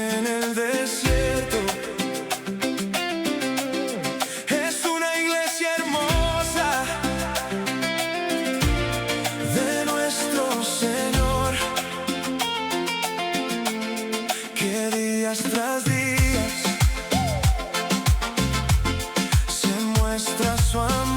en el desierto. Es una iglesia hermosa de nuestro Señor, que días tras días se muestra su amor.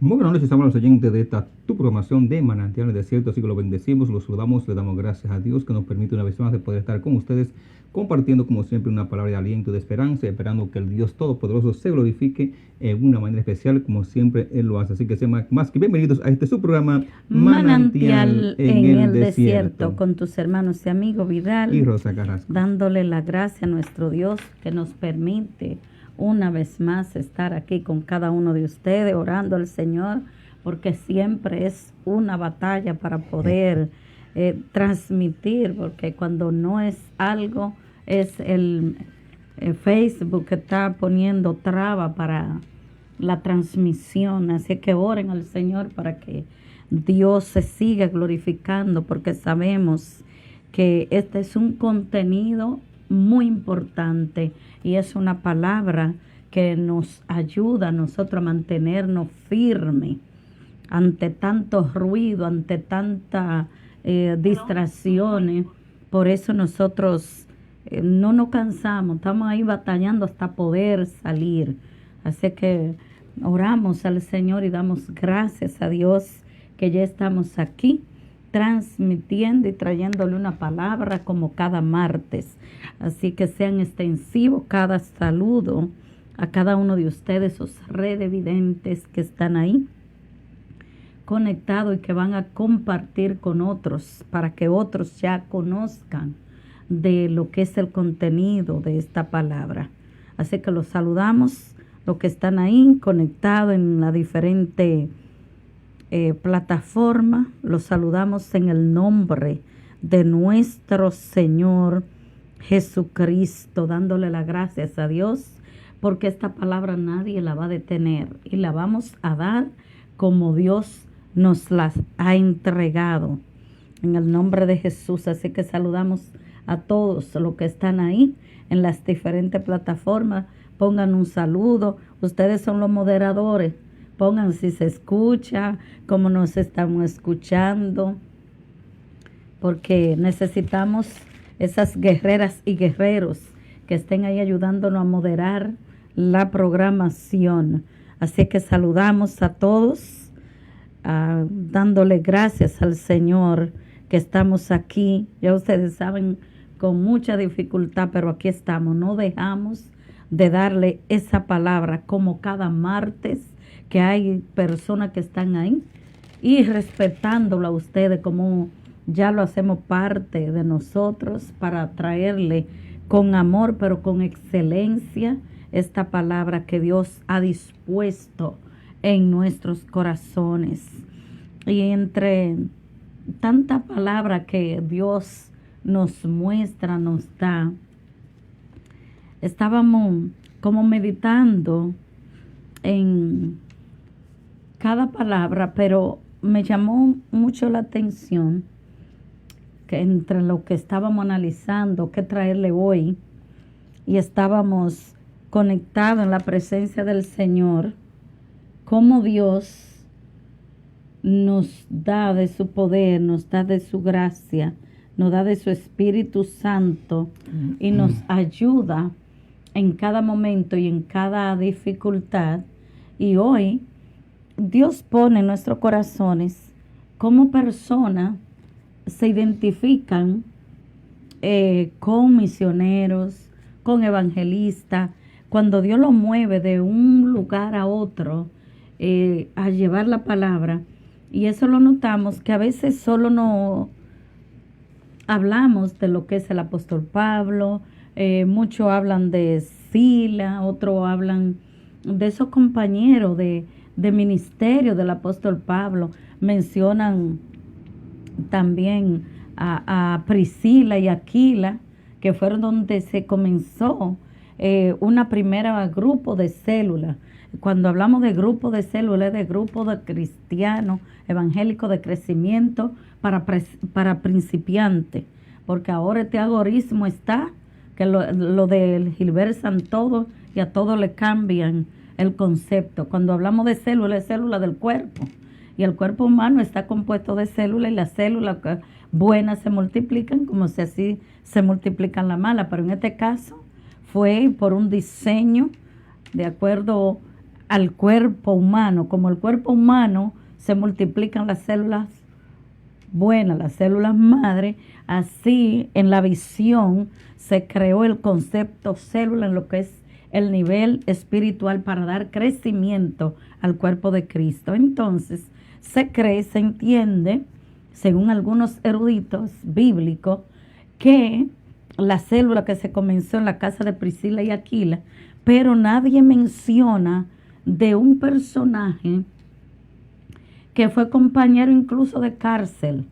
Muy buenas noches, estamos los oyentes de esta tu programación de Manantiales de Desierto, así que lo bendecimos, lo saludamos, le damos gracias a Dios que nos permite una vez más de poder estar con ustedes, compartiendo como siempre una palabra de aliento, de esperanza, esperando que el Dios Todopoderoso se glorifique en una manera especial, como siempre Él lo hace. Así que sean más que bienvenidos a este su programa Manantial en el Desierto, con tus hermanos y amigos Vidal y Rosa Carrasco, dándole la gracia a nuestro Dios que nos permite una vez más estar aquí con cada uno de ustedes, orando al Señor, porque siempre es una batalla para poder transmitir, porque cuando no es algo, es el Facebook que está poniendo traba para la transmisión. Así que oren al Señor para que Dios se siga glorificando, porque sabemos que este es un contenido muy importante y es una palabra que nos ayuda a nosotros a mantenernos firmes ante tanto ruido, ante tantas distracciones. Por eso nosotros no nos cansamos, estamos ahí batallando hasta poder salir. Así que oramos al Señor y damos gracias a Dios que ya estamos aquí transmitiendo y trayéndole una palabra como cada martes. Así que sean extensivos cada saludo a cada uno de ustedes, esos redevidentes que están ahí conectados y que van a compartir con otros para que otros ya conozcan de lo que es el contenido de esta palabra. Así que los saludamos, los que están ahí conectados en la diferente plataforma, los saludamos en el nombre de nuestro Señor Jesucristo, dándole las gracias a Dios, porque esta palabra nadie la va a detener y la vamos a dar como Dios nos las ha entregado en el nombre de Jesús. Así que saludamos a todos los que están ahí en las diferentes plataformas. Pongan un saludo. Ustedes son los moderadores. Pongan si se escucha, cómo nos estamos escuchando, porque necesitamos esas guerreras y guerreros que estén ahí ayudándonos a moderar la programación. Así que saludamos a todos, dándole gracias al Señor que estamos aquí. Ya ustedes saben, con mucha dificultad, pero aquí estamos. No dejamos de darle esa palabra como cada martes, que hay personas que están ahí, y respetándolo a ustedes como ya lo hacemos parte de nosotros, para traerle con amor, pero con excelencia, esta palabra que Dios ha dispuesto en nuestros corazones. Y entre tanta palabra que Dios nos muestra, nos da, estábamos como meditando en cada palabra, pero me llamó mucho la atención que entre lo que estábamos analizando, qué traerle hoy, y estábamos conectados en la presencia del Señor, cómo Dios nos da de su poder, nos da de su gracia, nos da de su Espíritu Santo y nos ayuda en cada momento y en cada dificultad. Y hoy Dios pone en nuestros corazones cómo personas se identifican con misioneros, con evangelistas, cuando Dios lo mueve de un lugar a otro a llevar la palabra. Y eso lo notamos, que a veces solo no hablamos de lo que es el apóstol Pablo, muchos hablan de Sila, otros hablan de esos compañeros de ministerio del apóstol Pablo, mencionan también a Priscila y Aquila, que fueron donde se comenzó una primera grupo de células. Cuando hablamos de grupo de células, de grupo de cristianos evangélicos de crecimiento para principiantes, porque ahora este algoritmo está, que lo del Gilbert Santodo, y a todos le cambian el concepto. Cuando hablamos de células, es célula del cuerpo, y el cuerpo humano está compuesto de células, y las células buenas se multiplican como si así se multiplican las malas, pero en este caso fue por un diseño de acuerdo al cuerpo humano. Como el cuerpo humano se multiplican las células buenas, las células madre, así en la visión se creó el concepto célula en lo que es el nivel espiritual para dar crecimiento al cuerpo de Cristo. Entonces se cree, se entiende, según algunos eruditos bíblicos, que la célula que se comenzó en la casa de Priscila y Aquila, pero nadie menciona de un personaje que fue compañero incluso de cárcel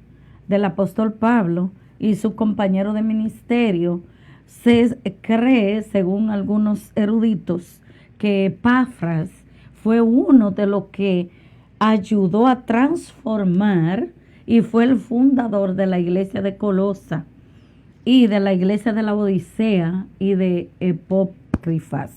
del apóstol Pablo y su compañero de ministerio. Se cree, según algunos eruditos, que Epafras fue uno de los que ayudó a transformar y fue el fundador de la iglesia de Colosa y de la iglesia de la Odisea y de Epócrifas.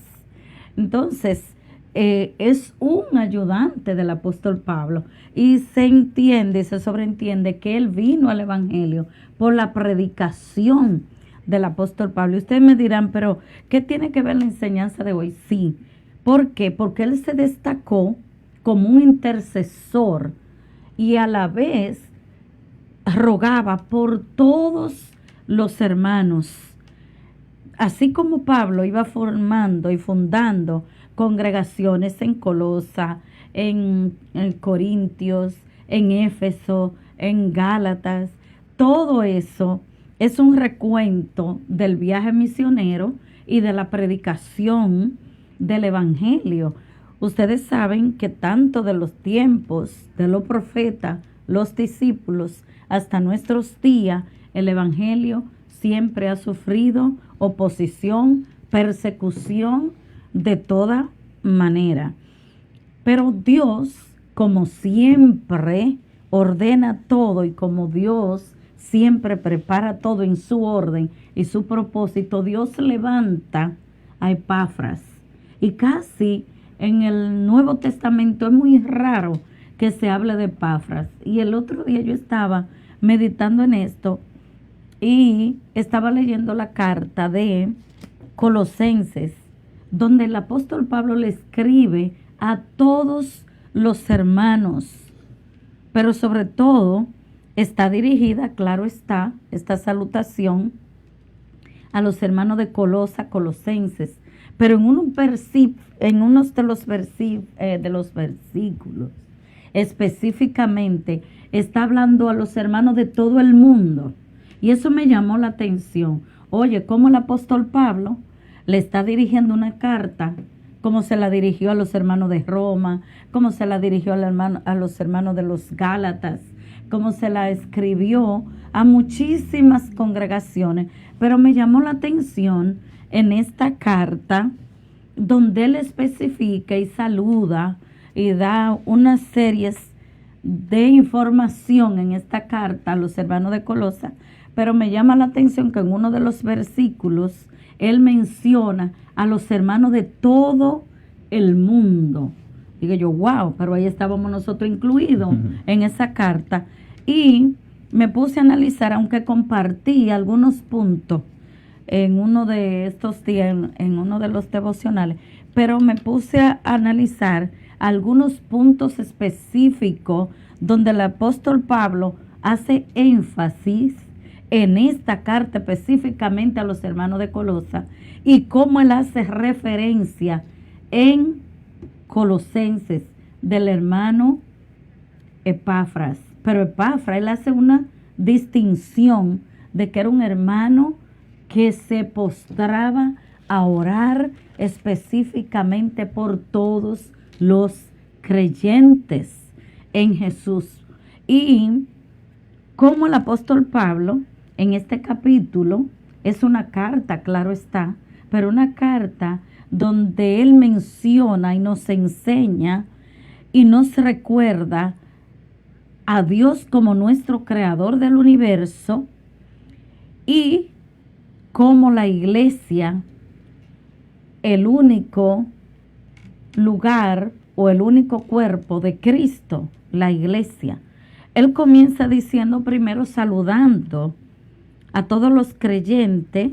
Entonces, es un ayudante del apóstol Pablo, y se entiende, se sobreentiende que él vino al evangelio por la predicación del apóstol Pablo. Y ustedes me dirán, pero ¿qué tiene que ver la enseñanza de hoy? Sí, ¿por qué? Porque él se destacó como un intercesor y a la vez rogaba por todos los hermanos. así como Pablo iba formando y fundando congregaciones en Colosa, en Corintios, en Éfeso, en Gálatas, todo eso es un recuento del viaje misionero y de la predicación del Evangelio. Ustedes saben que tanto de los tiempos de los profetas, los discípulos, hasta nuestros días, el Evangelio siempre ha sufrido oposición, persecución de toda manera. Pero Dios, como siempre, ordena todo, y como Dios siempre prepara todo en su orden y su propósito, Dios levanta a Epafras. Y casi en el Nuevo Testamento es muy raro que se hable de Epafras. Y el otro día yo estaba meditando en esto y estaba leyendo la carta de Colosenses, donde el apóstol Pablo le escribe a todos los hermanos, pero sobre todo está dirigida, claro está, esta salutación a los hermanos de Colosenses, pero en unos de los versículos específicamente está hablando a los hermanos de todo el mundo, y eso me llamó la atención. Oye, cómo el apóstol Pablo le está dirigiendo una carta, como se la dirigió a los hermanos de Roma, como se la dirigió a los hermanos de los Gálatas, como se la escribió a muchísimas congregaciones. Pero me llamó la atención en esta carta, donde él especifica y saluda y da unas series de información en esta carta a los hermanos de Colosa. Pero me llama la atención que en uno de los versículos él menciona a los hermanos de todo el mundo. Digo yo, wow, pero ahí estábamos nosotros incluidos en esa carta. Y me puse a analizar, aunque compartí algunos puntos en uno de estos días, en uno de los devocionales, pero me puse a analizar algunos puntos específicos donde el apóstol Pablo hace énfasis en esta carta específicamente a los hermanos de Colosa, y cómo él hace referencia en Colosenses del hermano Epafras. Pero Epafras, él hace una distinción de que era un hermano que se postraba a orar específicamente por todos los creyentes en Jesús. Y como el apóstol Pablo en este capítulo es una carta, claro está, pero una carta donde él menciona y nos enseña y nos recuerda a Dios como nuestro creador del universo, y como la iglesia, el único lugar o el único cuerpo de Cristo, la iglesia. Él comienza diciendo primero, saludando a todos los creyentes,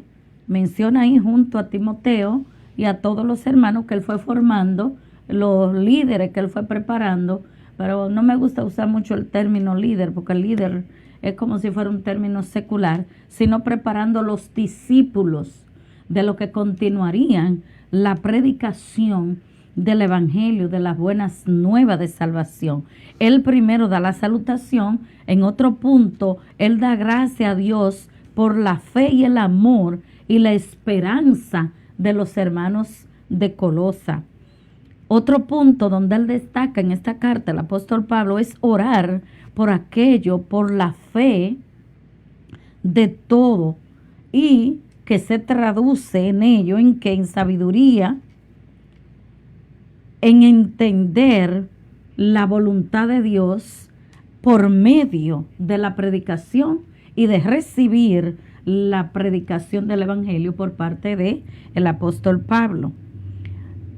menciona ahí junto a Timoteo y a todos los hermanos que él fue formando, los líderes que él fue preparando. Pero no me gusta usar mucho el término líder, porque el líder es como si fuera un término secular, sino preparando los discípulos de lo que continuarían la predicación del Evangelio, de las buenas nuevas de salvación. Él primero da la salutación, en otro punto, él da gracias a Dios por la fe y el amor y la esperanza de los hermanos de Colosa. Otro punto donde él destaca en esta carta, el apóstol Pablo, es orar por aquello, por la fe de todo, y que se traduce en ello, en que en sabiduría, en entender la voluntad de Dios por medio de la predicación y de recibir la predicación del Evangelio por parte de el apóstol Pablo.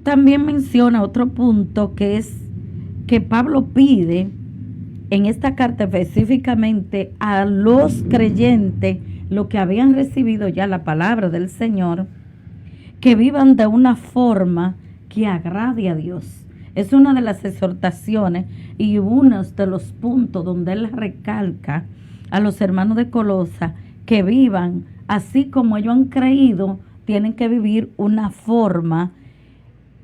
También menciona otro punto, que es que Pablo pide en esta carta específicamente a los creyentes, los que habían recibido ya la palabra del Señor, que vivan de una forma que agrade a Dios. Es una de las exhortaciones y uno de los puntos donde él recalca a los hermanos de Colosa que vivan así como ellos han creído, tienen que vivir una forma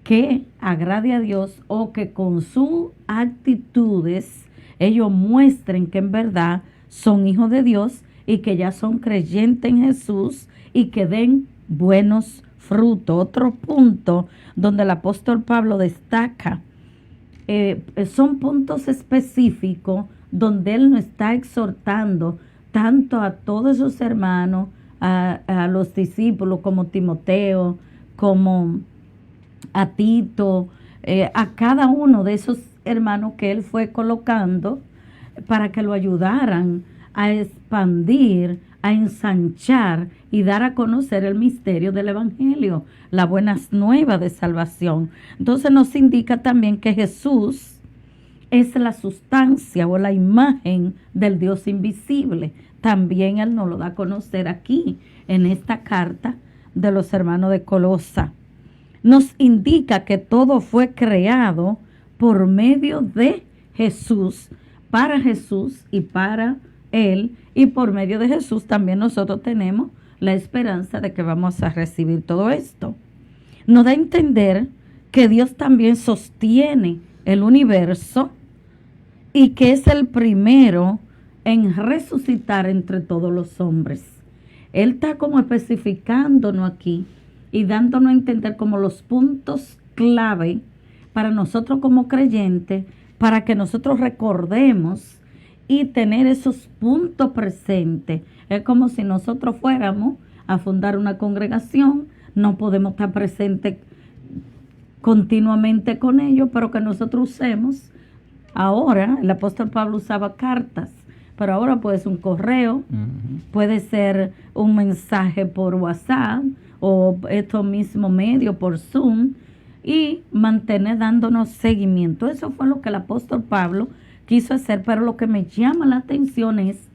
que agrade a Dios, o que con sus actitudes ellos muestren que en verdad son hijos de Dios y que ya son creyentes en Jesús y que den buenos frutos. Otro punto donde el apóstol Pablo destaca, son puntos específicos donde él nos está exhortando tanto a todos sus hermanos, a los discípulos como Timoteo, como a Tito, a cada uno de esos hermanos que él fue colocando para que lo ayudaran a expandir, a ensanchar y dar a conocer el misterio del Evangelio, la buena nueva de salvación. Entonces nos indica también que Jesús es la sustancia o la imagen del Dios invisible. También él nos lo da a conocer aquí en esta carta de los hermanos de Colosa. Nos indica que todo fue creado por medio de Jesús, para Jesús y para Él, y por medio de Jesús también nosotros tenemos la esperanza de que vamos a recibir todo esto. Nos da a entender que Dios también sostiene el universo y que es el primero en resucitar entre todos los hombres. Él está como especificándonos aquí y dándonos a entender como los puntos clave para nosotros como creyentes, para que nosotros recordemos y tener esos puntos presentes. Es como si nosotros fuéramos a fundar una congregación, no podemos estar presentes continuamente con ellos, pero que nosotros usemos. Ahora, el apóstol Pablo usaba cartas, pero ahora puede ser un correo, puede ser un mensaje por WhatsApp, o estos mismos medios por Zoom, y mantener dándonos seguimiento. Eso fue lo que el apóstol Pablo quiso hacer, pero lo que me llama la atención es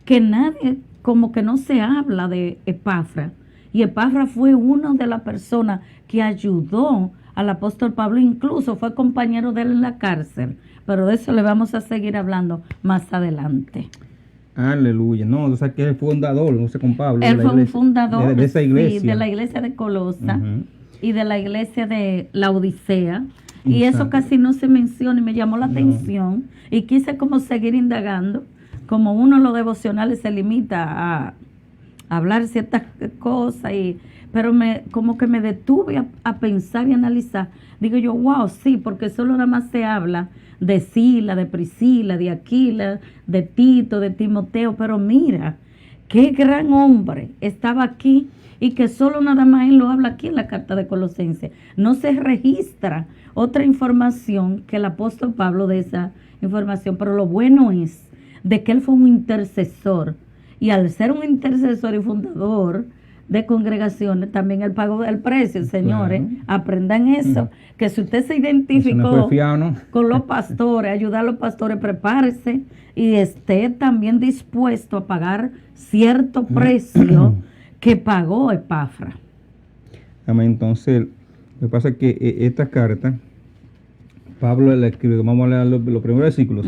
que como que no se habla de Epafra, y Epafra fue una de las personas que ayudó al apóstol Pablo, incluso fue compañero de él en la cárcel, pero de eso le vamos a seguir hablando más adelante. Aleluya. No, o sea que es fundador, no sé, con Pablo. Él fue un fundador de esa iglesia. Sí, de la iglesia de Colosa y de la iglesia de la Odisea. Y eso casi no se menciona y me llamó la atención y quise como seguir indagando. Como uno en los devocionales se limita a hablar ciertas cosas, pero como que me detuve a pensar y analizar. Digo yo, wow, sí, porque solo nada más se habla de Sila, de Priscila, de Aquila, de Tito, de Timoteo, pero mira, qué gran hombre estaba aquí y que solo nada más él lo habla aquí en la carta de Colosenses. No se registra otra información que el apóstol Pablo de esa información, pero lo bueno es de que él fue un intercesor, y al ser un intercesor y fundador de congregaciones, también él pagó el precio, señores. Claro. Aprendan eso, que si usted se identificó con los pastores, ayudar a los pastores, prepárese y esté también dispuesto a pagar cierto precio que pagó Epafra. Amén. Entonces, lo que pasa es que esta carta, Pablo la escribe, vamos a leer los primeros versículos,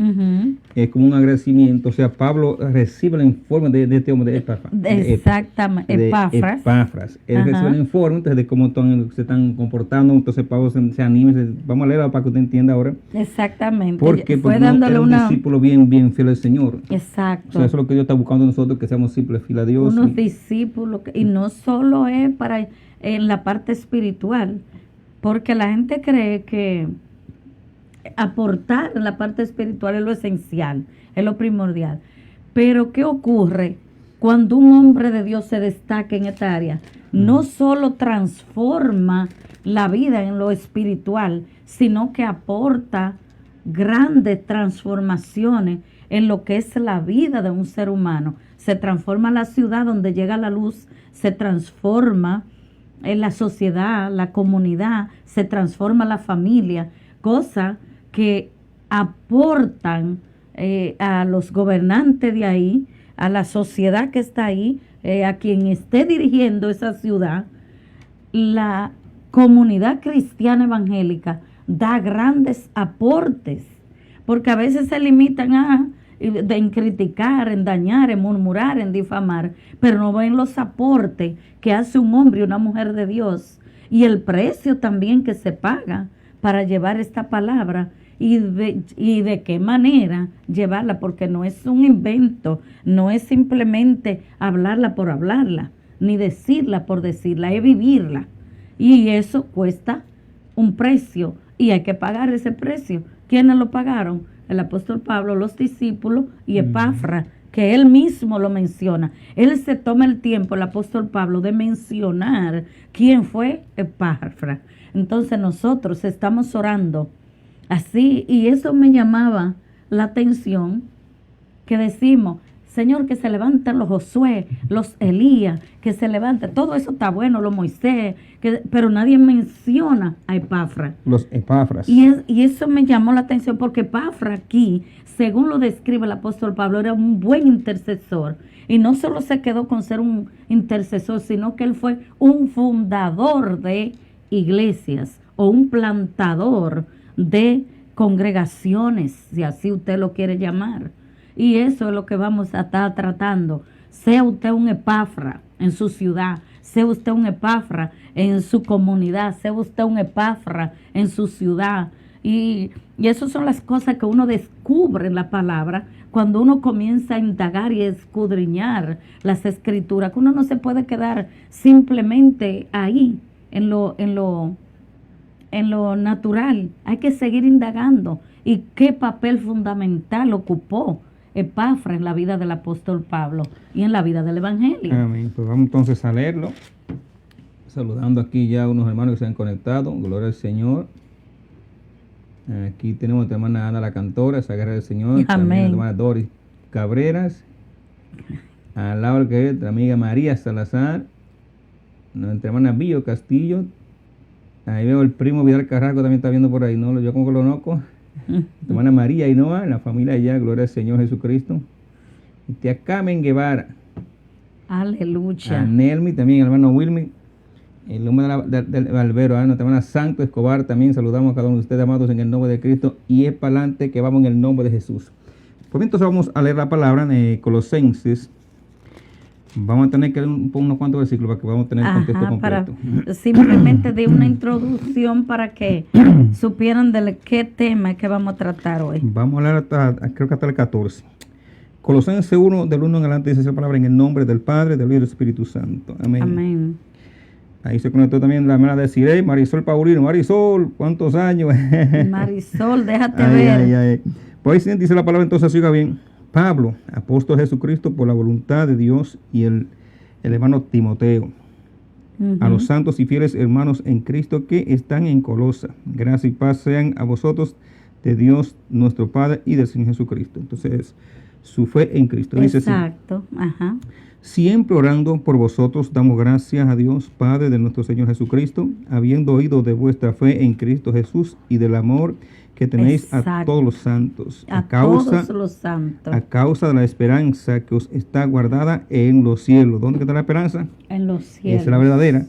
es como un agradecimiento. O sea, Pablo recibe el informe de este hombre de Epafras. Exactamente, Epafras. Él recibe el informe entonces, de cómo se están comportando. Entonces Pablo se anima, vamos a leerlo para que usted entienda ahora. Exactamente. Porque dándole un discípulo bien fiel al Señor. Exacto. O sea, eso es lo que Dios está buscando nosotros, que seamos simples fieles a Dios. Unos discípulos, y no solo es en la parte espiritual, porque la gente cree que aportar en la parte espiritual es lo esencial, es lo primordial. Pero ¿qué ocurre cuando un hombre de Dios se destaca en esta área? No solo transforma la vida en lo espiritual, sino que aporta grandes transformaciones en lo que es la vida de un ser humano. Se transforma la ciudad donde llega la luz, se transforma en la sociedad, la comunidad, se transforma la familia, cosa que aportan a los gobernantes de ahí, a la sociedad que está ahí, a quien esté dirigiendo esa ciudad. La comunidad cristiana evangélica da grandes aportes, porque a veces se limitan a en criticar, en dañar, en murmurar, en difamar, pero no ven los aportes que hace un hombre y una mujer de Dios y el precio también que se paga para llevar esta palabra y de qué manera llevarla, porque no es un invento, no es simplemente hablarla por hablarla, ni decirla por decirla, es vivirla. Y eso cuesta un precio y hay que pagar ese precio. ¿Quiénes lo pagaron? El apóstol Pablo, los discípulos y Epafra, que él mismo lo menciona. Él se toma el tiempo, el apóstol Pablo, de mencionar quién fue Epafra. Entonces nosotros estamos orando así, y eso me llamaba la atención, que decimos, Señor, que se levanten los Josué, los Elías, que se levanten, todo eso está bueno, los Moisés, pero nadie menciona a Epafra. Los Epafras. Y eso me llamó la atención, porque Epafra aquí, según lo describe el apóstol Pablo, era un buen intercesor. Y no solo se quedó con ser un intercesor, sino que él fue un fundador de iglesias o un plantador de congregaciones, si así usted lo quiere llamar. Y eso es lo que vamos a estar tratando. Sea usted un Epafra en su ciudad, sea usted un Epafra en su comunidad, sea usted un Epafra en su ciudad. Y esas son las cosas que uno descubre en la palabra cuando uno comienza a indagar y escudriñar las escrituras, que uno no se puede quedar simplemente ahí en lo natural. Hay que seguir indagando. ¿Y qué papel fundamental ocupó Epafra en la vida del apóstol Pablo y en la vida del Evangelio? Amén. Pues vamos entonces a leerlo. Saludando aquí ya a unos hermanos que se han conectado. Gloria al Señor. Aquí tenemos a nuestra hermana Ana la Cantora, esa guerra del Señor. Amén. También a nuestra hermana Doris Cabreras. A Laura, que es nuestra amiga María Salazar. Nuestra hermana Billo Castillo. Ahí veo el primo Vidal Carrasco, también está viendo por ahí, ¿no? Yo como que lo conozco. Tu hermana María Ainhoa, la familia allá, gloria al Señor Jesucristo. Y tía Carmen Guevara. Aleluya. A Nelmi, también el hermano Wilmy. El hombre del Albero, nuestra hermana Santo Escobar, también saludamos a cada uno de ustedes, amados, en el nombre de Cristo. Y es para adelante que vamos en el nombre de Jesús. Pues entonces vamos a leer la palabra en Colosenses. Vamos a tener que leer unos cuantos versículos para que vamos a tener el contexto completo. Simplemente de una introducción para que supieran de qué tema que vamos a tratar hoy. Vamos a leer creo que hasta el 14. Colosenses 1, del 1 en adelante, dice esa palabra: en el nombre del Padre, del Hijo y del Espíritu Santo. Amén. Amén. Ahí se conectó también la hermana de Cirey, Marisol Paulino. Marisol, ¿cuántos años? Marisol, déjate ver. Pues ahí dice la palabra, entonces siga bien. Pablo, apóstol de Jesucristo por la voluntad de Dios, y el hermano Timoteo, a los santos y fieles hermanos en Cristo que están en Colosa. Gracia y paz sean a vosotros de Dios nuestro Padre y del Señor Jesucristo. Entonces, su fe en Cristo. Dice exacto. Ajá. Siempre orando por vosotros, damos gracias a Dios, Padre de nuestro Señor Jesucristo, habiendo oído de vuestra fe en Cristo Jesús y del amor que tenéis exacto. a todos los santos, todos los santos, a causa de la esperanza que os está guardada en los cielos. ¿Dónde está la esperanza? En los cielos. Esa es la verdadera,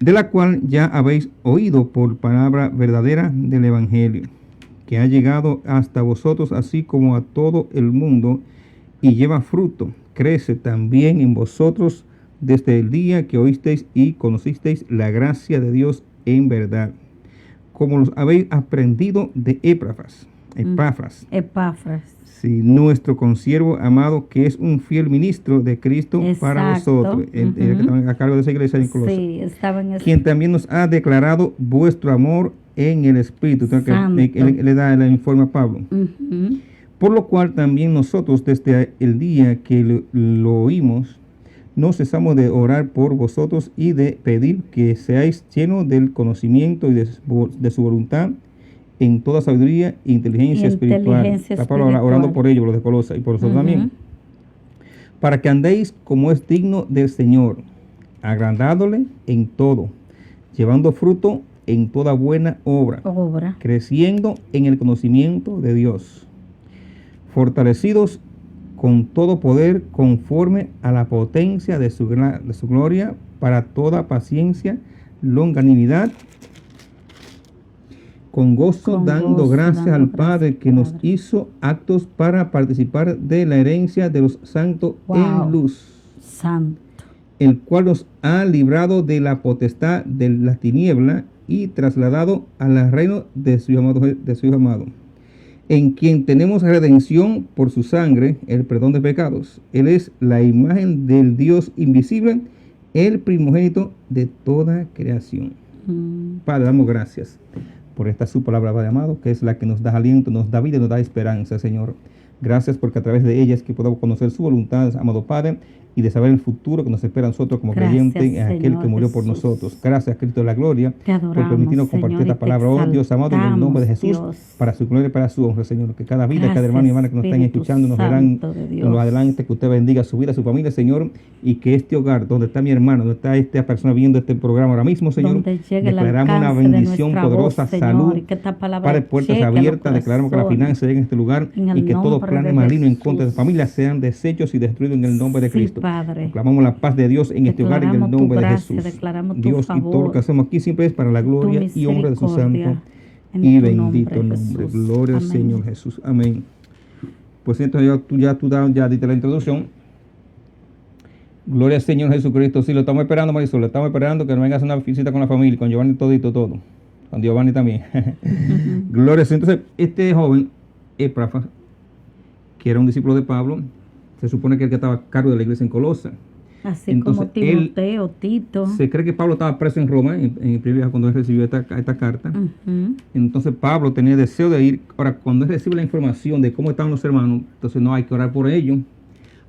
de la cual ya habéis oído por palabra verdadera del Evangelio, que ha llegado hasta vosotros, así como a todo el mundo, y lleva fruto, crece también en vosotros desde el día que oísteis y conocisteis la gracia de Dios en verdad, como los habéis aprendido de Epafras. Sí, nuestro consiervo amado, que es un fiel ministro de Cristo. Exacto. Para vosotros. El que estaba a cargo de esa iglesia en Colosas. Sí, estaba en quien también nos ha declarado vuestro amor en el Espíritu. Entonces, él le da el informe a Pablo. Por lo cual también nosotros, desde el día que lo oímos, no cesamos de orar por vosotros y de pedir que seáis llenos del conocimiento y de su voluntad en toda sabiduría e inteligencia espiritual. Está Pablo orando por ellos, los de Colosas, y por vosotros también. Para que andéis como es digno del Señor, agradándole en todo, llevando fruto en toda buena obra, creciendo en el conocimiento de Dios, fortalecidos con todo poder conforme a la potencia de su gloria, para toda paciencia, longanimidad, con gozo Con dando gozo, gracias dando al Padre gracias, que nos Padre. hizo aptos para participar de la herencia de los santos Wow. en luz, Santo. el cual nos ha librado de la potestad de la tiniebla y trasladado al reino de su Hijo amado, en quien tenemos redención por su sangre, el perdón de pecados. Él es la imagen del Dios invisible, el primogénito de toda creación. Padre, damos gracias por esta su palabra, Padre amado, que es la que nos da aliento, nos da vida, nos da esperanza, Señor. Gracias porque a través de ella es que podamos conocer su voluntad, amado Padre, y de saber el futuro que nos espera a nosotros como creyentes, en aquel que murió por nosotros. Gracias, Cristo de la gloria, por permitirnos compartir esta palabra, oh Dios amado, en el nombre de Jesús, Dios, para su gloria y para su honra, Señor. Que cada vida, cada hermano y hermana que nos están escuchando, nos verán en los adelante, que usted bendiga su vida, su familia, Señor, y que este hogar, donde está mi hermano, donde está esta persona viendo este programa ahora mismo, Señor, declaramos una bendición poderosa, voz, Señor, salud, Padre, puertas abiertas, declaramos que la finanza llegue en este lugar y que todo plan maligno en contra de su familia sean deshechos y destruidos en el nombre de Cristo. Padre. Clamamos la paz de Dios en este hogar en el nombre de Jesús. Dios, y todo lo que hacemos aquí siempre es para la gloria y honra de su santo y bendito nombre. Gloria al Señor Jesús. Amén. Pues entonces ya diste la introducción. Gloria al Señor Jesucristo. Sí, lo estamos esperando, Marisol. Lo estamos esperando que nos venga a hacer una visita con la familia, con Giovanni todo. Con Giovanni también. Gloria al Señor. Entonces, este joven, Epafras, que era un discípulo de Pablo, se supone que el que estaba a cargo de la iglesia en Colosa. Así entonces, como Timoteo, Tito. Se cree que Pablo estaba preso en Roma en el primer viaje cuando él recibió esta carta. Entonces Pablo tenía deseo de ir. Ahora, cuando él recibe la información de cómo estaban los hermanos, entonces no hay que orar por ellos,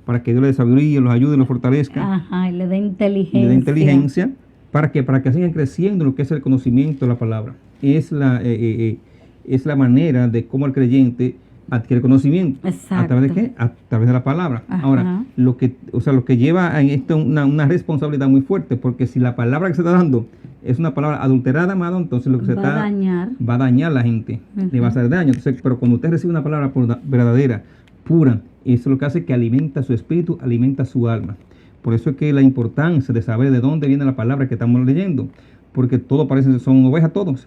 para que Dios les dé sabiduría, los ayude, los fortalezca. Ajá, y le dé inteligencia. Le dé inteligencia para que sigan creciendo en lo que es el conocimiento de la palabra. Es la manera de cómo el creyente adquiere conocimiento. Exacto. ¿A través de qué? A través de la palabra. Ajá. Ahora, lo que lleva a esto una responsabilidad muy fuerte, porque si la palabra que se está dando es una palabra adulterada, amado, entonces lo que va a dañar a la gente, le va a hacer daño. Entonces, pero cuando usted recibe una palabra verdadera, pura, eso es lo que hace que alimenta su espíritu, alimenta su alma. Por eso es que la importancia de saber de dónde viene la palabra que estamos leyendo, porque todo parece que son ovejas todos,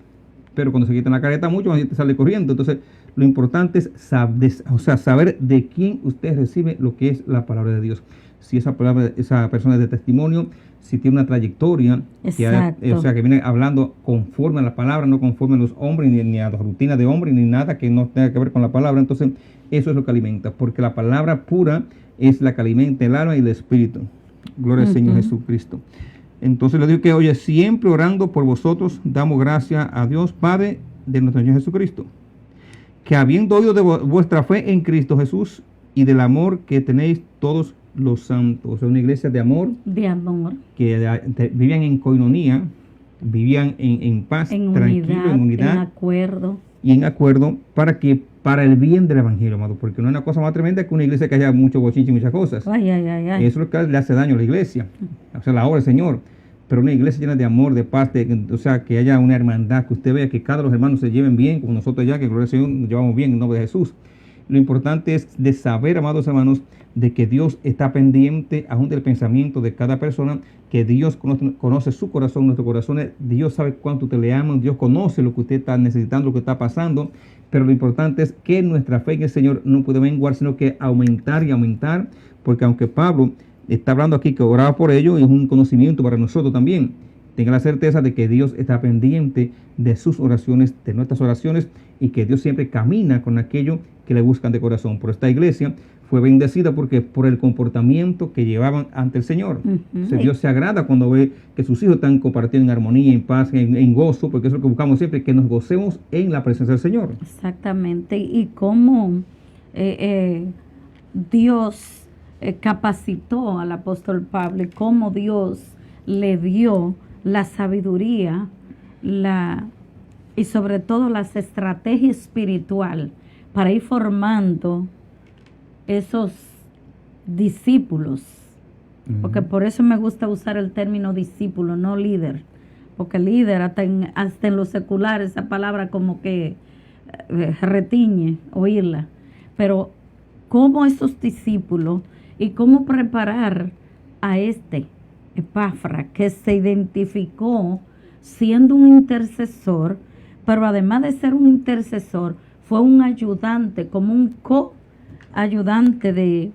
pero cuando se quitan la careta mucho, la gente sale corriendo. Entonces, lo importante es saber de quién usted recibe lo que es la palabra de Dios. Si esa persona es de testimonio, si tiene una trayectoria, que viene hablando conforme a la palabra, no conforme a los hombres, ni a las rutinas de hombres, ni nada que no tenga que ver con la palabra. Entonces, eso es lo que alimenta, porque la palabra pura es la que alimenta el alma y el espíritu. Gloria al Señor Jesucristo. Entonces le digo que, oye, siempre orando por vosotros, damos gracias a Dios, Padre de nuestro Señor Jesucristo, que habiendo oído de vuestra fe en Cristo Jesús y del amor que tenéis todos los santos. O sea, una iglesia de amor. De amor. Que vivían en coinonía, vivían en paz, tranquilo, en unidad. En acuerdo. Y en acuerdo para el bien del evangelio, amado. Porque no hay una cosa más tremenda que una iglesia que haya mucho bochinche y muchas cosas. Ay. Eso es lo que le hace daño a la iglesia. O sea, la obra del Señor. Pero una iglesia llena de amor, de paz, o sea, que haya una hermandad, que usted vea que cada los hermanos se lleven bien, como nosotros ya, que gloria al Señor, nos llevamos bien en nombre de Jesús. Lo importante es de saber, amados hermanos, de que Dios está pendiente aún del pensamiento de cada persona, que Dios conoce su corazón, nuestros corazones, Dios sabe cuánto te le aman, Dios conoce lo que usted está necesitando, lo que está pasando, pero lo importante es que nuestra fe en el Señor no puede menguar, sino que aumentar y aumentar, porque aunque Pablo está hablando aquí que oraba por ello, es un conocimiento para nosotros también. Tenga la certeza de que Dios está pendiente de sus oraciones, de nuestras oraciones, y que Dios siempre camina con aquello que le buscan de corazón. Por esta iglesia fue bendecida porque por el comportamiento que llevaban ante el Señor. Dios se agrada cuando ve que sus hijos están compartiendo en armonía, en paz, en gozo, porque eso es lo que buscamos siempre, que nos gocemos en la presencia del Señor. Exactamente. Y cómo Dios capacitó al apóstol Pablo, y cómo Dios le dio la sabiduría y sobre todo las estrategias espiritual para ir formando esos discípulos. Porque por eso me gusta usar el término discípulo, no líder. Porque líder, hasta en lo secular, esa palabra como que retiñe oírla. Pero cómo esos discípulos y cómo preparar a Epafras, que se identificó siendo un intercesor pero además de ser un intercesor, fue un ayudante, como un co-ayudante de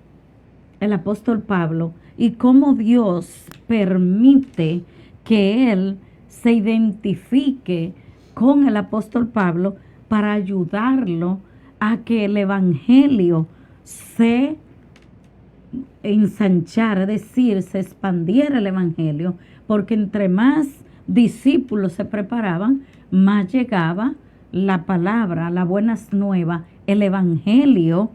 el apóstol Pablo, y cómo Dios permite que él se identifique con el apóstol Pablo para ayudarlo a que el evangelio se ensanchara, es decir, se expandiera el evangelio, porque entre más discípulos se preparaban, más llegaba la palabra, la buenas nuevas, el evangelio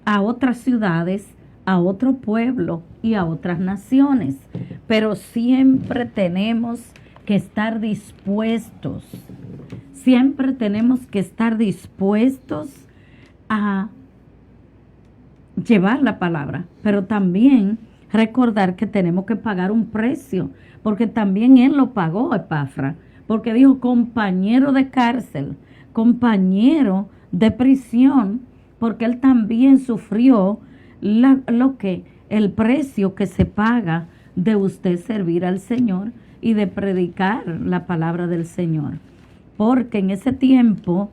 a otras ciudades, a otro pueblo y a otras naciones. Pero siempre tenemos que estar dispuestos, siempre tenemos que estar dispuestos a llevar la palabra, pero también recordar que tenemos que pagar un precio, porque también él lo pagó, Epafra, porque dijo compañero de cárcel, compañero de prisión, porque él también sufrió el precio que se paga de usted servir al Señor y de predicar la palabra del Señor. Porque en ese tiempo,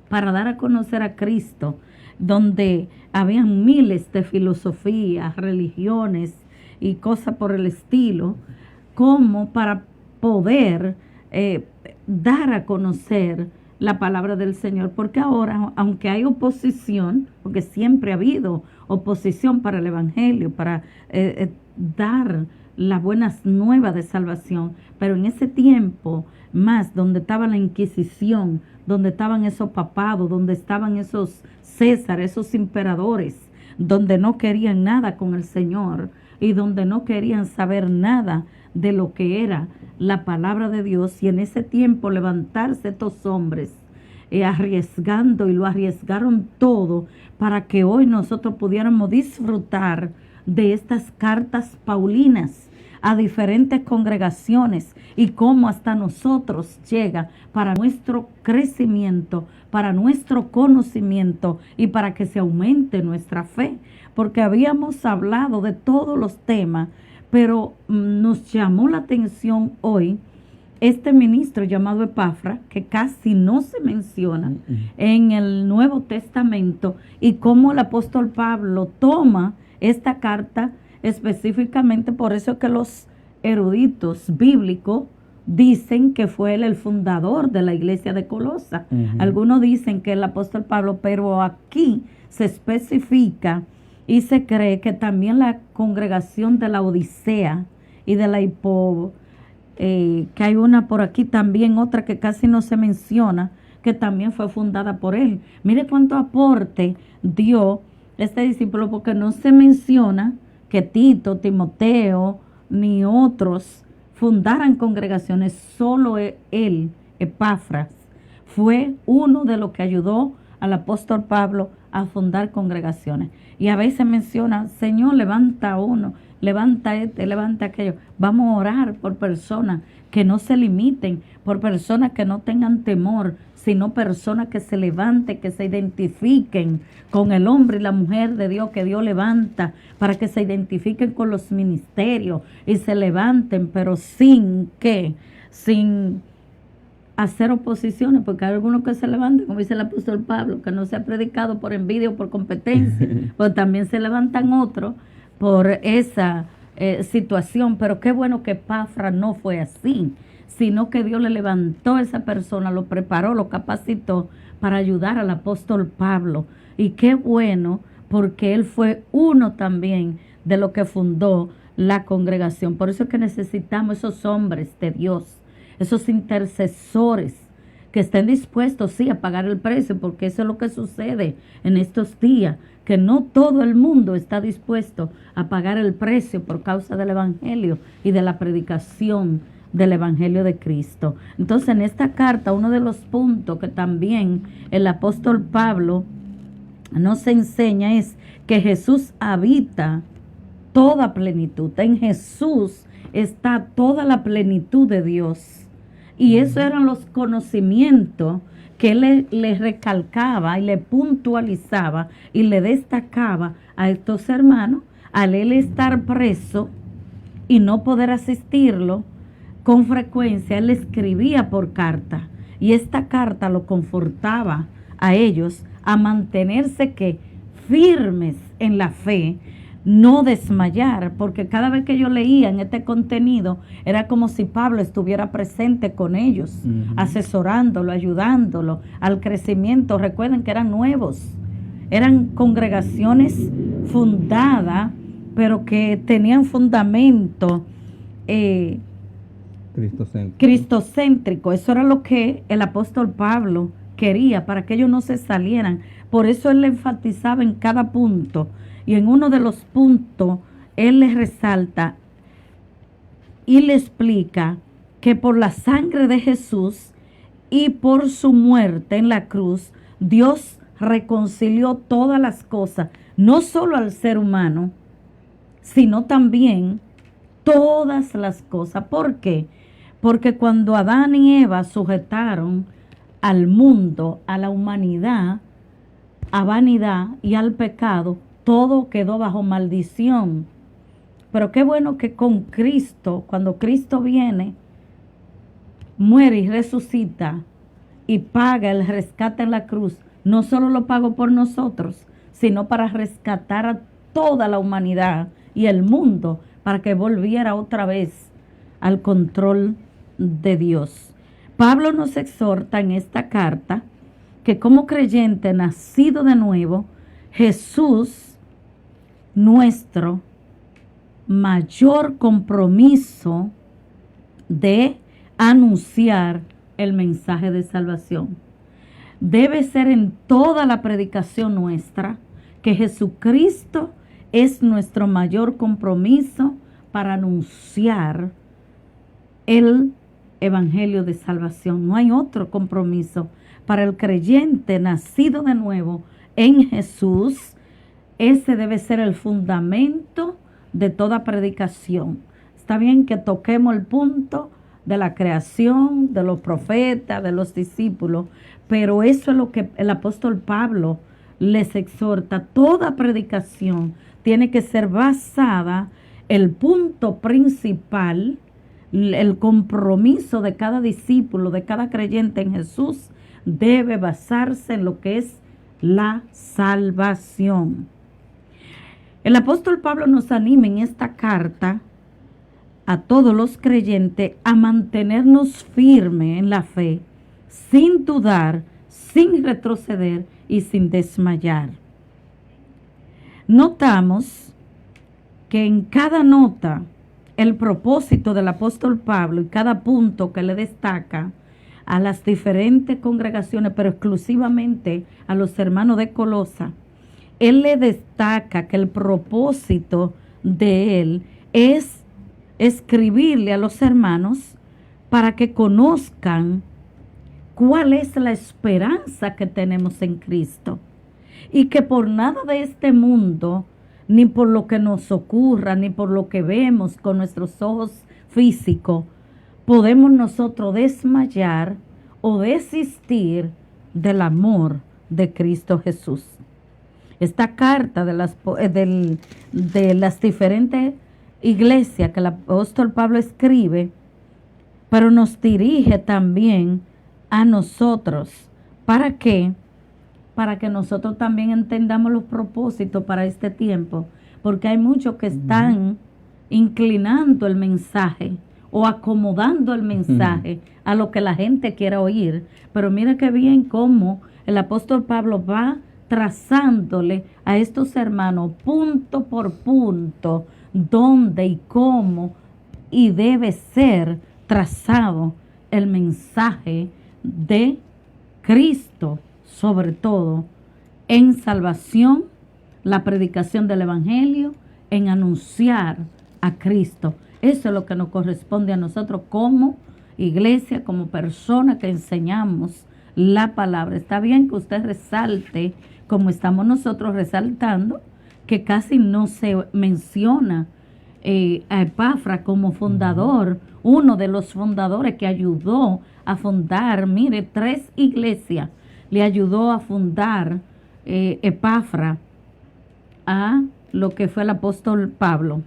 para dar a conocer a Cristo, donde habían miles de filosofías, religiones y cosas por el estilo, como para poder dar a conocer la palabra del Señor, porque ahora, aunque hay oposición, porque siempre ha habido oposición para el Evangelio, para dar las buenas nuevas de salvación, pero en ese tiempo más, donde estaba la Inquisición, donde estaban esos papados, donde estaban esos Césares, esos emperadores, donde no querían nada con el Señor y donde no querían saber nada de lo que era la palabra de Dios, y en ese tiempo levantarse estos hombres arriesgando, y lo arriesgaron todo para que hoy nosotros pudiéramos disfrutar de estas cartas paulinas a diferentes congregaciones, y cómo hasta nosotros llega para nuestro crecimiento, para nuestro conocimiento y para que se aumente nuestra fe, porque habíamos hablado de todos los temas, pero nos llamó la atención hoy este ministro llamado Epafra, que casi no se menciona en el Nuevo Testamento, y cómo el apóstol Pablo toma esta carta específicamente. Por eso que los eruditos bíblicos dicen que fue él el fundador de la iglesia de Colosa. Algunos dicen que el apóstol Pablo, pero aquí se especifica y se cree que también la congregación de la Odisea y de la que hay una por aquí también, otra que casi no se menciona, que también fue fundada por él. Mire cuánto aporte dio este discípulo, porque no se menciona que Tito, Timoteo, ni otros fundaran congregaciones. Solo él, Epafras, fue uno de los que ayudó al apóstol Pablo a fundar congregaciones. Y a veces menciona, Señor, levanta uno, levanta levanta aquello. Vamos a orar por personas que no se limiten, por personas que no tengan temor, sino personas que se levanten, que se identifiquen con el hombre y la mujer de Dios que Dios levanta, para que se identifiquen con los ministerios y se levanten, pero sin hacer oposiciones, porque hay algunos que se levantan, como dice el apóstol Pablo, que no se ha predicado por envidia o por competencia, pero también se levantan otros por esa situación. Pero qué bueno que Epafra no fue así, sino que Dios le levantó a esa persona, lo preparó, lo capacitó para ayudar al apóstol Pablo. Y qué bueno, porque él fue uno también de los que fundó la congregación. Por eso es que necesitamos esos hombres de Dios, esos intercesores que estén dispuestos, sí, a pagar el precio, porque eso es lo que sucede en estos días, que no todo el mundo está dispuesto a pagar el precio por causa del Evangelio y de la predicación del Evangelio de Cristo. Entonces, en esta carta, uno de los puntos que también el apóstol Pablo nos enseña es que Jesús habita toda plenitud. En Jesús está toda la plenitud de Dios. Y esos eran los conocimientos que él le recalcaba y le puntualizaba y le destacaba a estos hermanos al él estar preso y no poder asistirlo con frecuencia. Él escribía por carta Y esta carta lo confortaba a ellos a mantenerse que firmes en la fe, no desmayar, porque cada vez que ellos leían este contenido era como si Pablo estuviera presente con ellos, asesorándolo, ayudándolo al crecimiento. Recuerden que eran nuevos, eran congregaciones fundadas, pero que tenían fundamento cristocéntrico. Eso era lo que el apóstol Pablo quería, para que ellos no se salieran. Por eso él le enfatizaba en cada punto, y en uno de los puntos él les resalta y le explica que por la sangre de Jesús y por su muerte en la cruz, Dios reconcilió todas las cosas, no solo al ser humano, sino también todas las cosas. ¿Por qué? Porque cuando Adán y Eva sujetaron al mundo, a la humanidad, a vanidad y al pecado, todo quedó bajo maldición. Pero qué bueno que con Cristo, cuando Cristo viene, muere y resucita y paga el rescate en la cruz, no solo lo pagó por nosotros, sino para rescatar a toda la humanidad y el mundo, para que volviera otra vez al control de Dios. Pablo nos exhorta en esta carta que como creyente nacido de nuevo, Jesús, nuestro mayor compromiso de anunciar el mensaje de salvación. Debe ser en toda la predicación nuestra que Jesucristo es nuestro mayor compromiso para anunciar el evangelio de salvación. No hay otro compromiso para el creyente nacido de nuevo en Jesús. Ese debe ser el fundamento de toda predicación. Está bien que toquemos el punto de la creación, de los profetas, de los discípulos, pero eso es lo que el apóstol Pablo les exhorta. Toda predicación tiene que ser basada, el punto principal, el compromiso de cada discípulo, de cada creyente en Jesús, debe basarse en lo que es la salvación. El apóstol Pablo nos anima en esta carta a todos los creyentes a mantenernos firmes en la fe, sin dudar, sin retroceder y sin desmayar. Notamos que en cada nota el propósito del apóstol Pablo y cada punto que le destaca a las diferentes congregaciones, pero exclusivamente a los hermanos de Colosa, él le destaca que el propósito de él es escribirle a los hermanos para que conozcan cuál es la esperanza que tenemos en Cristo, y que por nada de este mundo, ni por lo que nos ocurra, ni por lo que vemos con nuestros ojos físicos, podemos nosotros desmayar o desistir del amor de Cristo Jesús. Esta carta de las diferentes iglesias que el apóstol Pablo escribe, pero nos dirige también a nosotros. ¿Para qué? Para que nosotros también entendamos los propósitos para este tiempo, porque hay muchos que están inclinando el mensaje o acomodando el mensaje a lo que la gente quiera oír. Pero mira qué bien cómo el apóstol Pablo va trazándole a estos hermanos punto por punto dónde y cómo y debe ser trazado el mensaje de Cristo, sobre todo en salvación, la predicación del evangelio, en anunciar a Cristo. Eso es lo que nos corresponde a nosotros como iglesia, como persona que enseñamos la palabra. Está bien que usted resalte, como estamos nosotros resaltando, que casi no se menciona a Epafra como fundador, uno de los fundadores que ayudó a fundar, mire, 3 iglesias le ayudó a fundar Epafra a lo que fue el apóstol Pablo.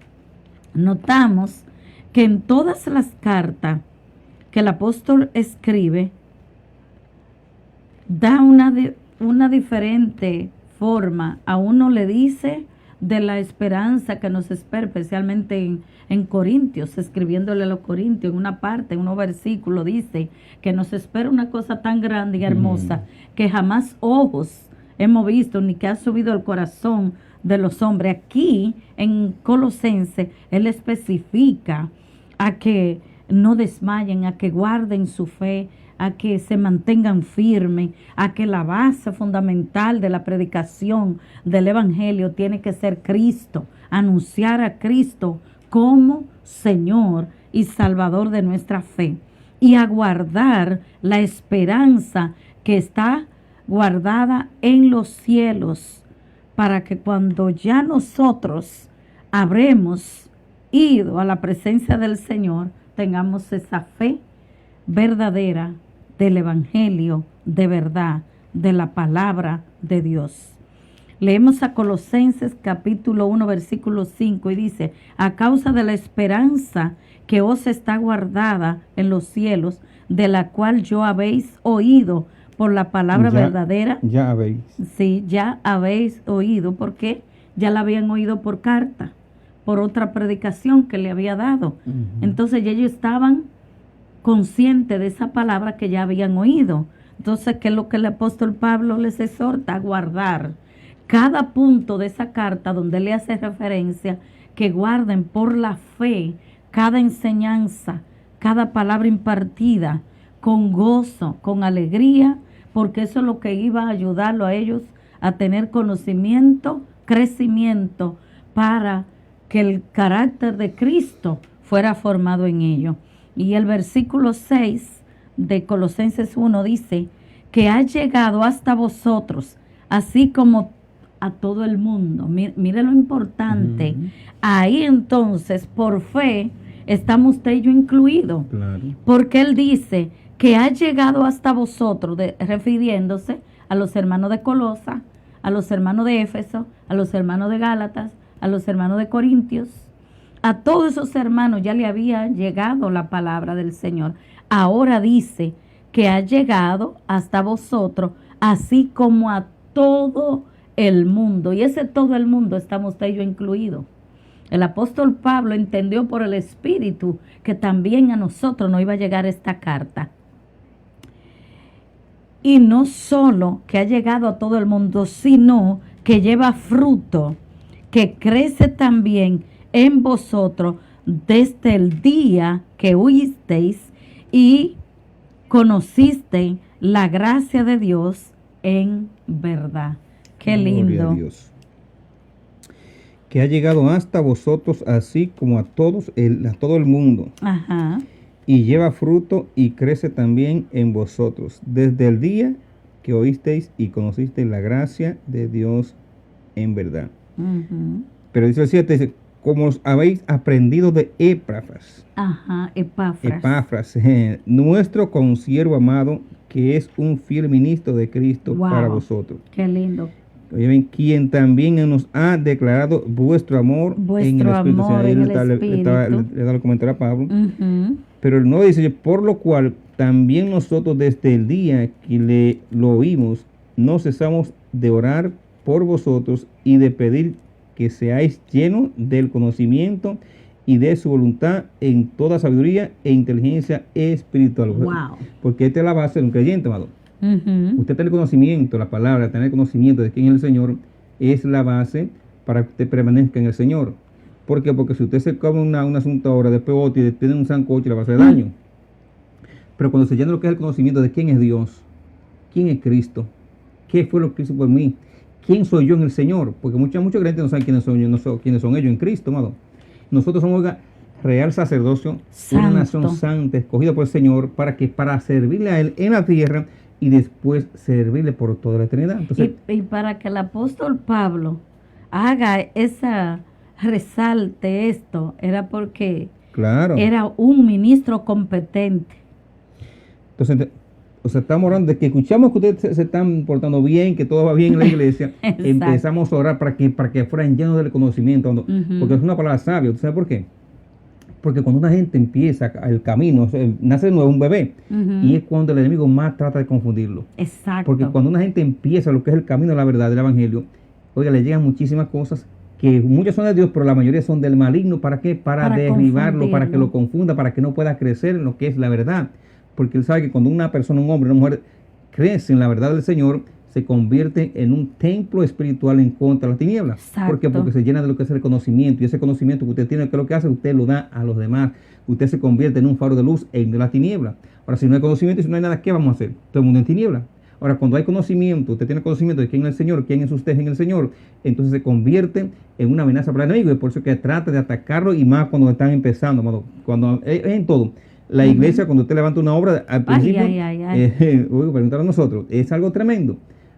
Notamos que en todas las cartas que el apóstol escribe, da una diferente forma. A uno le dice de la esperanza que nos espera, especialmente en Corintios, escribiéndole a los Corintios, en una parte, en unos versículos, dice que nos espera una cosa tan grande y hermosa que jamás ojos hemos visto, ni que ha subido al corazón de los hombres. Aquí, en Colosenses, él especifica a que no desmayen, a que guarden su fe, a que se mantengan firmes, a que la base fundamental de la predicación del Evangelio tiene que ser Cristo, anunciar a Cristo como Señor y Salvador de nuestra fe, y a guardar la esperanza que está guardada en los cielos, para que cuando ya nosotros habremos ido a la presencia del Señor, tengamos esa fe verdadera del Evangelio de verdad, de la palabra de Dios. Leemos a Colosenses capítulo 1 versículo 5 y dice: a causa de la esperanza que os está guardada en los cielos, de la cual yo habéis oído por la palabra verdadera. Ya habéis. Sí, ya habéis oído, porque ya la habían oído por carta, por otra predicación que le había dado. Entonces ellos estaban conscientes de esa palabra que ya habían oído. Entonces, ¿qué es lo que el apóstol Pablo les exhorta? A guardar cada punto de esa carta donde le hace referencia, que guarden por la fe cada enseñanza, cada palabra impartida, con gozo, con alegría, porque eso es lo que iba a ayudarlo a ellos a tener conocimiento, crecimiento, para que el carácter de Cristo fuera formado en ellos. Y el versículo 6 de Colosenses 1 dice que ha llegado hasta vosotros, así como a todo el mundo. Mire lo importante. Ahí entonces, por fe, estamos usted y yo incluidos. Claro. Porque él dice que ha llegado hasta vosotros, refiriéndose a los hermanos de Colosa, a los hermanos de Éfeso, a los hermanos de Gálatas, a los hermanos de Corintios. A todos esos hermanos ya le había llegado la palabra del Señor. Ahora dice que ha llegado hasta vosotros, así como a todo el mundo. Y ese todo el mundo estamos usted y yo incluidos. El apóstol Pablo entendió por el Espíritu que también a nosotros nos iba a llegar esta carta. Y no solo que ha llegado a todo el mundo, sino que lleva fruto, que crece también en vosotros desde el día que oísteis y conocisteis la gracia de Dios en verdad. Qué lindo. Gloria a Dios. Que ha llegado hasta vosotros, así como a todo el mundo. Ajá. Y lleva fruto y crece también en vosotros, desde el día que oísteis y conocisteis la gracia de Dios en verdad. Pero dice el 7, dice, como os habéis aprendido de Epafras. Ajá, Epafras. Epafras, nuestro consiervo amado, que es un fiel ministro de Cristo para vosotros. Qué lindo. Oye, ven, quien también nos ha declarado vuestro amor en el Espíritu. O sea, le da el comentario a Pablo. Pero el 9 dice, por lo cual también nosotros desde el día que lo oímos, no cesamos de orar por vosotros y de pedir que seáis llenos del conocimiento y de su voluntad en toda sabiduría e inteligencia espiritual. Wow. Porque esta es la base de un creyente, amado. Usted tener conocimiento, la palabra, tener conocimiento de quién es el Señor, es la base para que usted permanezca en el Señor. ¿Por qué? Porque si usted se come un asunto ahora, después otro y tiene un sancocho, le va a hacer daño. Pero cuando se llena lo que es el conocimiento de quién es Dios, quién es Cristo, qué fue lo que hizo por mí, quién soy yo en el Señor, porque muchos creyentes no saben quiénes son ellos en Cristo, amado. Nosotros somos real sacerdocio, una nación santa, escogida por el Señor, para servirle a Él en la tierra y después servirle por toda la eternidad. Entonces, y para que el apóstol Pablo haga resalte esto, era porque era un ministro competente. Entonces, estamos orando de que escuchamos que ustedes se están portando bien, que todo va bien en la iglesia. Empezamos a orar para que fueran llenos del conocimiento, porque es una palabra sabia. ¿Tú sabes por qué? Porque cuando una gente empieza el camino, o sea, nace de nuevo un bebé, y es cuando el enemigo más trata de confundirlo. Exacto. Porque cuando una gente empieza lo que es el camino de la verdad, del evangelio, oiga, le llegan muchísimas cosas que muchas son de Dios, pero la mayoría son del maligno. ¿Para qué? Para derribarlo, para que lo confunda, para que no pueda crecer en lo que es la verdad. Porque él sabe que cuando una persona, un hombre, una mujer crece en la verdad del Señor, se convierte en un templo espiritual en contra de las tinieblas. Exacto. ¿Por qué? Porque se llena de lo que es el conocimiento, y ese conocimiento que usted tiene, que es lo que hace, usted lo da a los demás. Usted se convierte en un faro de luz en la tiniebla. Ahora, si no hay conocimiento y si no hay nada, ¿qué vamos a hacer? Todo el mundo en tiniebla. Ahora, cuando hay conocimiento, usted tiene conocimiento de quién es el Señor, quién es usted en el Señor, entonces se convierte en una amenaza para el enemigo, y por eso que trata de atacarlo, y más cuando están empezando, cuando es en todo. La iglesia, cuando usted levanta una obra, al principio, preguntar a nosotros, es algo tremendo.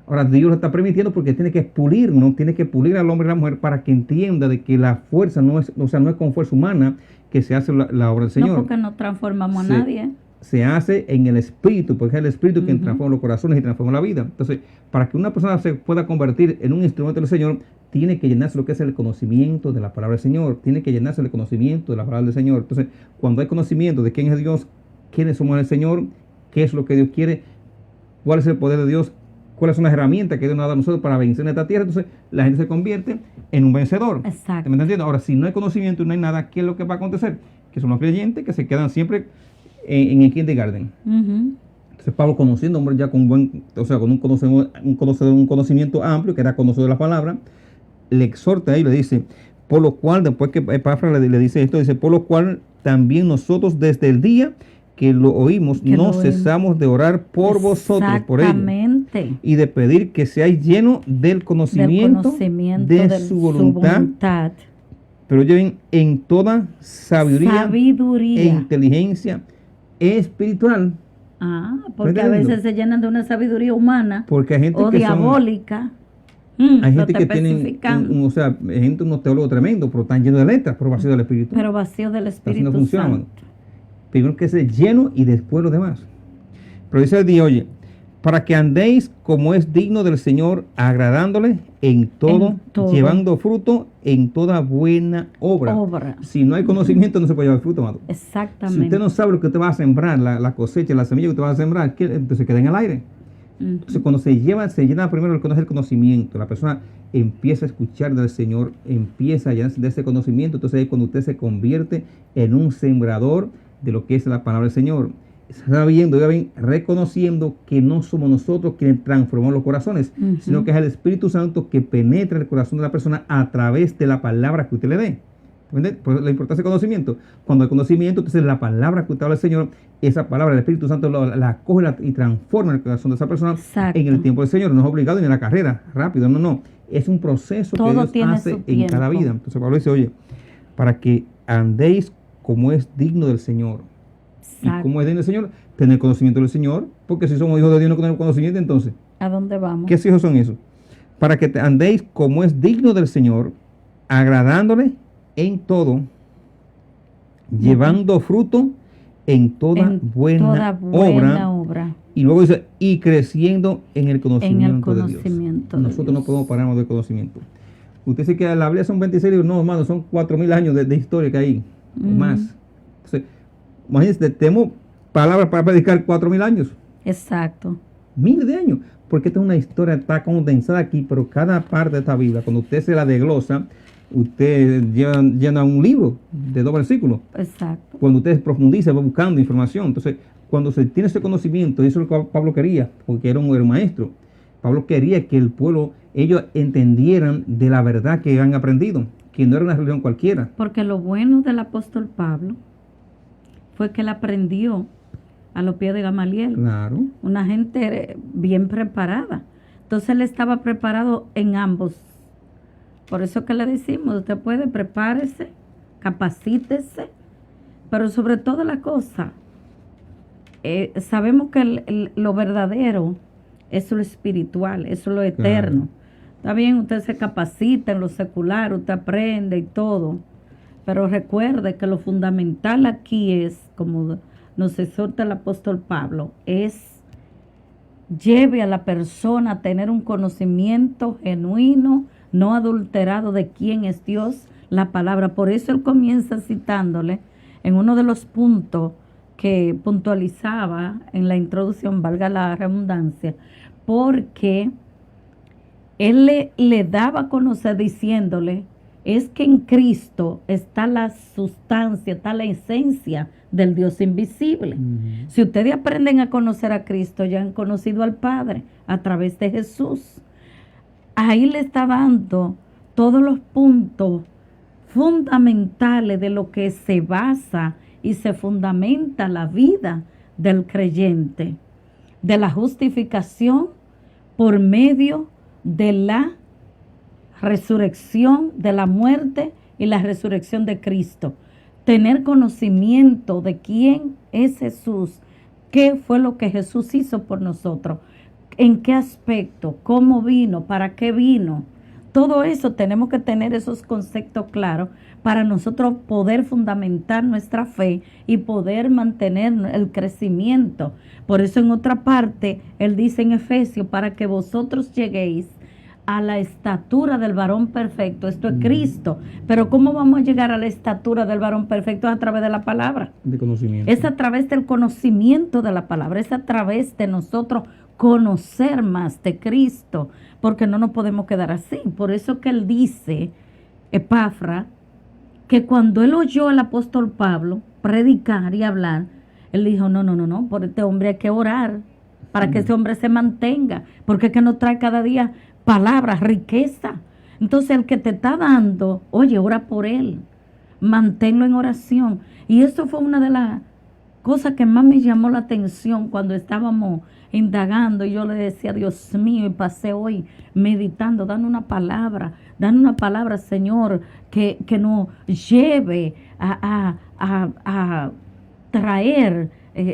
Ahora, Dios lo está permitiendo porque tiene que expulirnos, tiene que pulir al hombre y a la mujer para que entienda de que la fuerza no es, o sea, no es con fuerza humana que se hace la obra del Señor. No, porque no transformamos a nadie. Se hace en el Espíritu, porque es el Espíritu quien transforma los corazones y transforma la vida. Entonces, para que una persona se pueda convertir en un instrumento del Señor, tiene que llenarse lo que es el conocimiento de la palabra del Señor, tiene que llenarse el conocimiento de la palabra del Señor. Entonces, cuando hay conocimiento de quién es Dios, quiénes somos el Señor, qué es lo que Dios quiere, cuál es el poder de Dios, cuáles son las herramientas que Dios nos ha dado a nosotros para vencer en esta tierra, entonces la gente se convierte en un vencedor. Exacto. ¿Me entiendes? Ahora, si no hay conocimiento y no hay nada, ¿qué es lo que va a acontecer? Que son los creyentes que se quedan siempre en el kindergarten. Entonces Pablo, conociendo hombre ya con un conocimiento amplio, que era conocedor de la palabra, le exhorta ahí, le dice, por lo cual, después que Epafras le dice esto, dice, por lo cual también nosotros desde el día que lo oímos, no cesamos de orar por vosotros, por ellos, y de pedir que seáis llenos del conocimiento de su voluntad, pero lleven en toda sabiduría e inteligencia espiritual. Porque a veces se llenan de una sabiduría humana, porque hay gente o que diabólica. Hay gente que tiene unos teólogos tremendos, pero están llenos de letras, pero vacío del Espíritu. Pero vacío del Espíritu no funciona, Santo. Primero que se lleno y después lo demás. Pero dice el día, oye, para que andéis como es digno del Señor, agradándole en todo, llevando fruto en toda buena obra. Si no hay conocimiento, no se puede llevar fruto, amado. Exactamente. Si usted no sabe lo que usted va a sembrar, la cosecha, la semilla que usted va a sembrar, entonces queda en el aire. Entonces, cuando se llena primero el conocimiento, la persona empieza a escuchar del Señor, empieza a llenarse de ese conocimiento. Entonces, ahí es cuando usted se convierte en un sembrador de lo que es la palabra del Señor, sabiendo, reconociendo que no somos nosotros quienes transformamos los corazones, sino que es el Espíritu Santo que penetra el corazón de la persona a través de la palabra que usted le dé. Por la importancia del conocimiento. Cuando hay conocimiento, entonces la palabra que usted habla del Señor, esa palabra del Espíritu Santo la coge y transforma el corazón de esa persona. Exacto. En el tiempo del Señor. No es obligado ni en la carrera, rápido, no. Es un proceso todo que Dios hace en cada vida. Entonces Pablo dice, oye, para que andéis como es digno del Señor. Exacto. ¿Y cómo es digno del Señor? Tener conocimiento del Señor, porque si somos hijos de Dios no tenemos conocimiento, entonces ¿a dónde vamos? ¿qué hijos son esos? Para que andéis como es digno del Señor, agradándole en todo, llevando fruto en toda buena obra. Y luego dice, y creciendo en el conocimiento de Dios. Nosotros no podemos pararnos del conocimiento. Usted dice que la Biblia son 26 libros, no, hermano, son 4,000 años de historia que hay, o más. Entonces, imagínense, tenemos palabras para predicar 4,000 años. Exacto. Miles de años. Porque esta es una historia, está condensada aquí, pero cada parte de esta Biblia, cuando usted se la desglosa, usted llena un libro de 2 versículos. Exacto. Cuando usted profundiza, va buscando información. Entonces, cuando se tiene ese conocimiento, eso es lo que Pablo quería, porque era un maestro. Pablo quería que el pueblo, ellos entendieran de la verdad que han aprendido, que no era una religión cualquiera. Porque lo bueno del apóstol Pablo fue que él aprendió a los pies de Gamaliel. Claro. Una gente bien preparada. Entonces él estaba preparado en ambos. Por eso que le decimos, usted puede prepárese, capacítese, pero sobre toda la cosa, sabemos que lo verdadero es lo espiritual, eso es lo eterno. Claro. Está bien, usted se capacita en lo secular, usted aprende y todo, pero recuerde que lo fundamental aquí es, como nos exhorta el apóstol Pablo, es lleve a la persona a tener un conocimiento genuino, no adulterado de quién es Dios, la palabra. Por eso él comienza citándole en uno de los puntos que puntualizaba en la introducción, valga la redundancia, porque él le daba a conocer diciéndole, es que en Cristo está la sustancia, está la esencia del Dios invisible. Si ustedes aprenden a conocer a Cristo, ya han conocido al Padre a través de Jesús. Ahí le está dando todos los puntos fundamentales de lo que se basa y se fundamenta la vida del creyente, de la justificación por medio de la resurrección, de la muerte y la resurrección de Cristo. Tener conocimiento de quién es Jesús, qué fue lo que Jesús hizo por nosotros, en qué aspecto, cómo vino, para qué vino. Todo eso tenemos que tener esos conceptos claros para nosotros poder fundamentar nuestra fe y poder mantener el crecimiento. Por eso en otra parte, él dice en Efesios, para que vosotros lleguéis a la estatura del varón perfecto. Esto es Cristo. Pero ¿cómo vamos a llegar a la estatura del varón perfecto? Es a través de la palabra. De conocimiento. Es a través del conocimiento de la palabra. Es a través de nosotros conocer más de Cristo, porque no nos podemos quedar así. Por eso que él dice, Epafra, que cuando él oyó al apóstol Pablo predicar y hablar, él dijo, no, por este hombre hay que orar, para que ese hombre se mantenga, porque es que nos trae cada día palabras, riqueza. Entonces el que te está dando, oye, ora por él, manténlo en oración. Y eso fue una de las cosas que más me llamó la atención cuando estábamos indagando, y yo le decía, Dios mío, y pasé hoy meditando, dando una palabra, Señor, que nos lleve a traer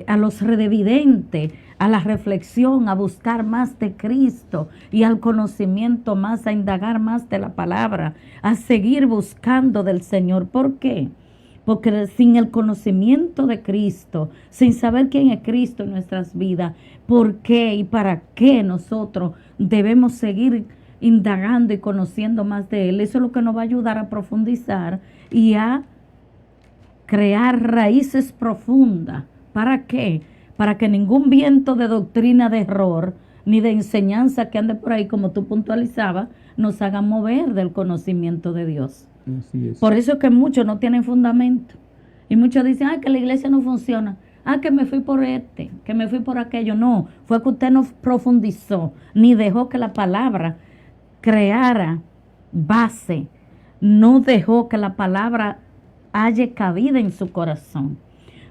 a los redevidentes a la reflexión, a buscar más de Cristo y al conocimiento más, a indagar más de la palabra, a seguir buscando del Señor. ¿Por qué? Porque sin el conocimiento de Cristo, sin saber quién es Cristo en nuestras vidas, ¿por qué y para qué nosotros debemos seguir indagando y conociendo más de Él? Eso es lo que nos va a ayudar a profundizar y a crear raíces profundas. ¿Para qué? Para que ningún viento de doctrina de error ni de enseñanza que ande por ahí, como tú puntualizabas, nos haga mover del conocimiento de Dios. Así es. Por eso es que muchos no tienen fundamento. Y muchos dicen, que la iglesia no funciona. Que me fui por que me fui por aquello. No, fue que usted no profundizó, ni dejó que la palabra creara base. No dejó que la palabra haya cabida en su corazón.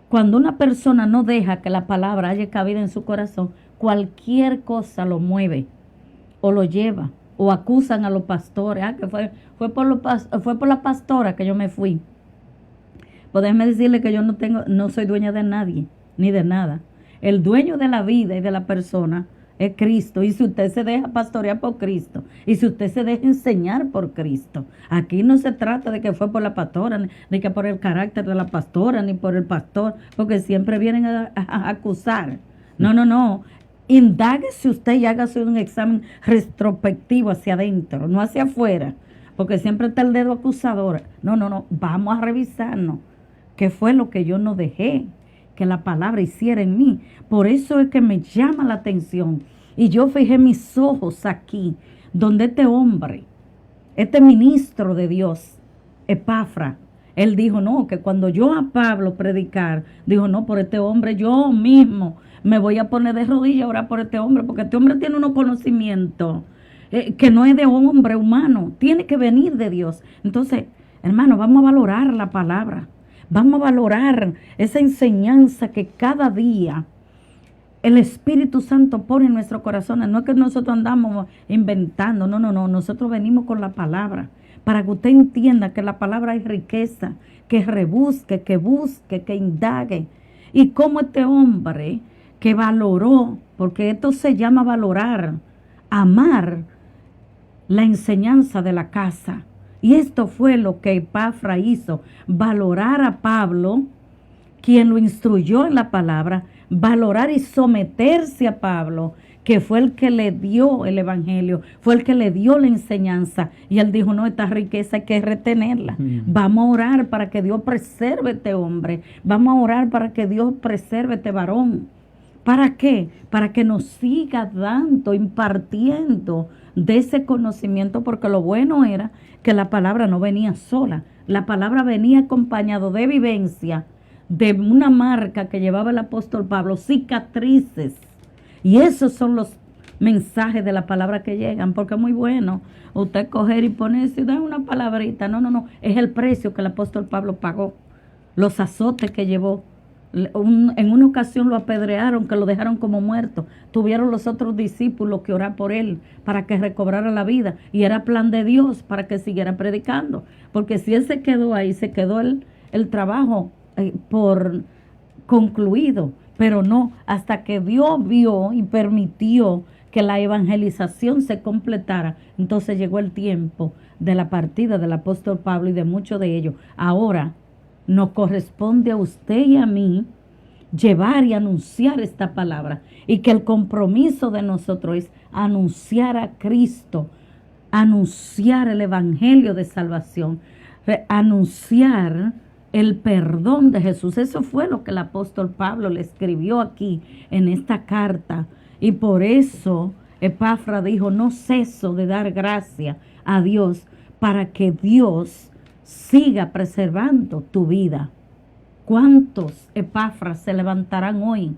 Cuando una persona no deja que la palabra haya cabida en su corazón, cualquier cosa lo mueve o lo lleva. O acusan a los pastores, que fue por la pastora que yo me fui. Pues déjeme decirle que yo no soy dueña de nadie, ni de nada. El dueño de la vida y de la persona es Cristo. Y si usted se deja pastorear por Cristo, y si usted se deja enseñar por Cristo, aquí no se trata de que fue por la pastora, ni que por el carácter de la pastora, ni por el pastor, porque siempre vienen a acusar. No. Indáguese usted y hágase un examen retrospectivo hacia adentro, no hacia afuera, porque siempre está el dedo acusador. No, vamos a revisarnos qué fue lo que yo no dejé que la palabra hiciera en mí. Por eso es que me llama la atención, y yo fijé mis ojos aquí, donde este hombre, este ministro de Dios, Epafra, él dijo, que cuando yo a Pablo predicar, dijo, por este hombre yo mismo me voy a poner de rodillas a orar por este hombre, porque este hombre tiene unos conocimientos que no es de un hombre humano, tiene que venir de Dios. Entonces, hermano, vamos a valorar la palabra, vamos a valorar esa enseñanza que cada día el Espíritu Santo pone en nuestros corazones. No es que nosotros andamos inventando, no, nosotros venimos con la palabra, para que usted entienda que la palabra es riqueza, que rebusque, que busque, que indague. Y como este hombre que valoró, porque esto se llama valorar, amar la enseñanza de la casa. Y esto fue lo que Epafra hizo, valorar a Pablo, quien lo instruyó en la palabra, valorar y someterse a Pablo, que fue el que le dio el evangelio, fue el que le dio la enseñanza. Y él dijo, no, esta riqueza hay que retenerla. Vamos a orar para que Dios preserve este hombre. Vamos a orar para que Dios preserve este varón. ¿Para qué? Para que nos siga dando, impartiendo de ese conocimiento, porque lo bueno era que la palabra no venía sola. La palabra venía acompañado de vivencia, de una marca que llevaba el apóstol Pablo, cicatrices. Y esos son los mensajes de la palabra que llegan, porque es muy bueno usted coger y ponerse y dar una palabrita. No, es el precio que el apóstol Pablo pagó, los azotes que llevó. En una ocasión lo apedrearon, que lo dejaron como muerto. Tuvieron los otros discípulos que orar por él para que recobrara la vida, y era plan de Dios para que siguiera predicando, porque si él se quedó ahí, se quedó el trabajo por concluido. Pero no, hasta que Dios vio y permitió que la evangelización se completara, entonces llegó el tiempo de la partida del apóstol Pablo y de muchos de ellos. Ahora nos corresponde a usted y a mí llevar y anunciar esta palabra, y que el compromiso de nosotros es anunciar a Cristo, anunciar el evangelio de salvación, anunciar el perdón de Jesús. Eso fue lo que el apóstol Pablo le escribió aquí en esta carta, y por eso Epafra dijo, no ceso de dar gracia a Dios para que Dios siga preservando tu vida. ¿Cuántos Epafras se levantarán hoy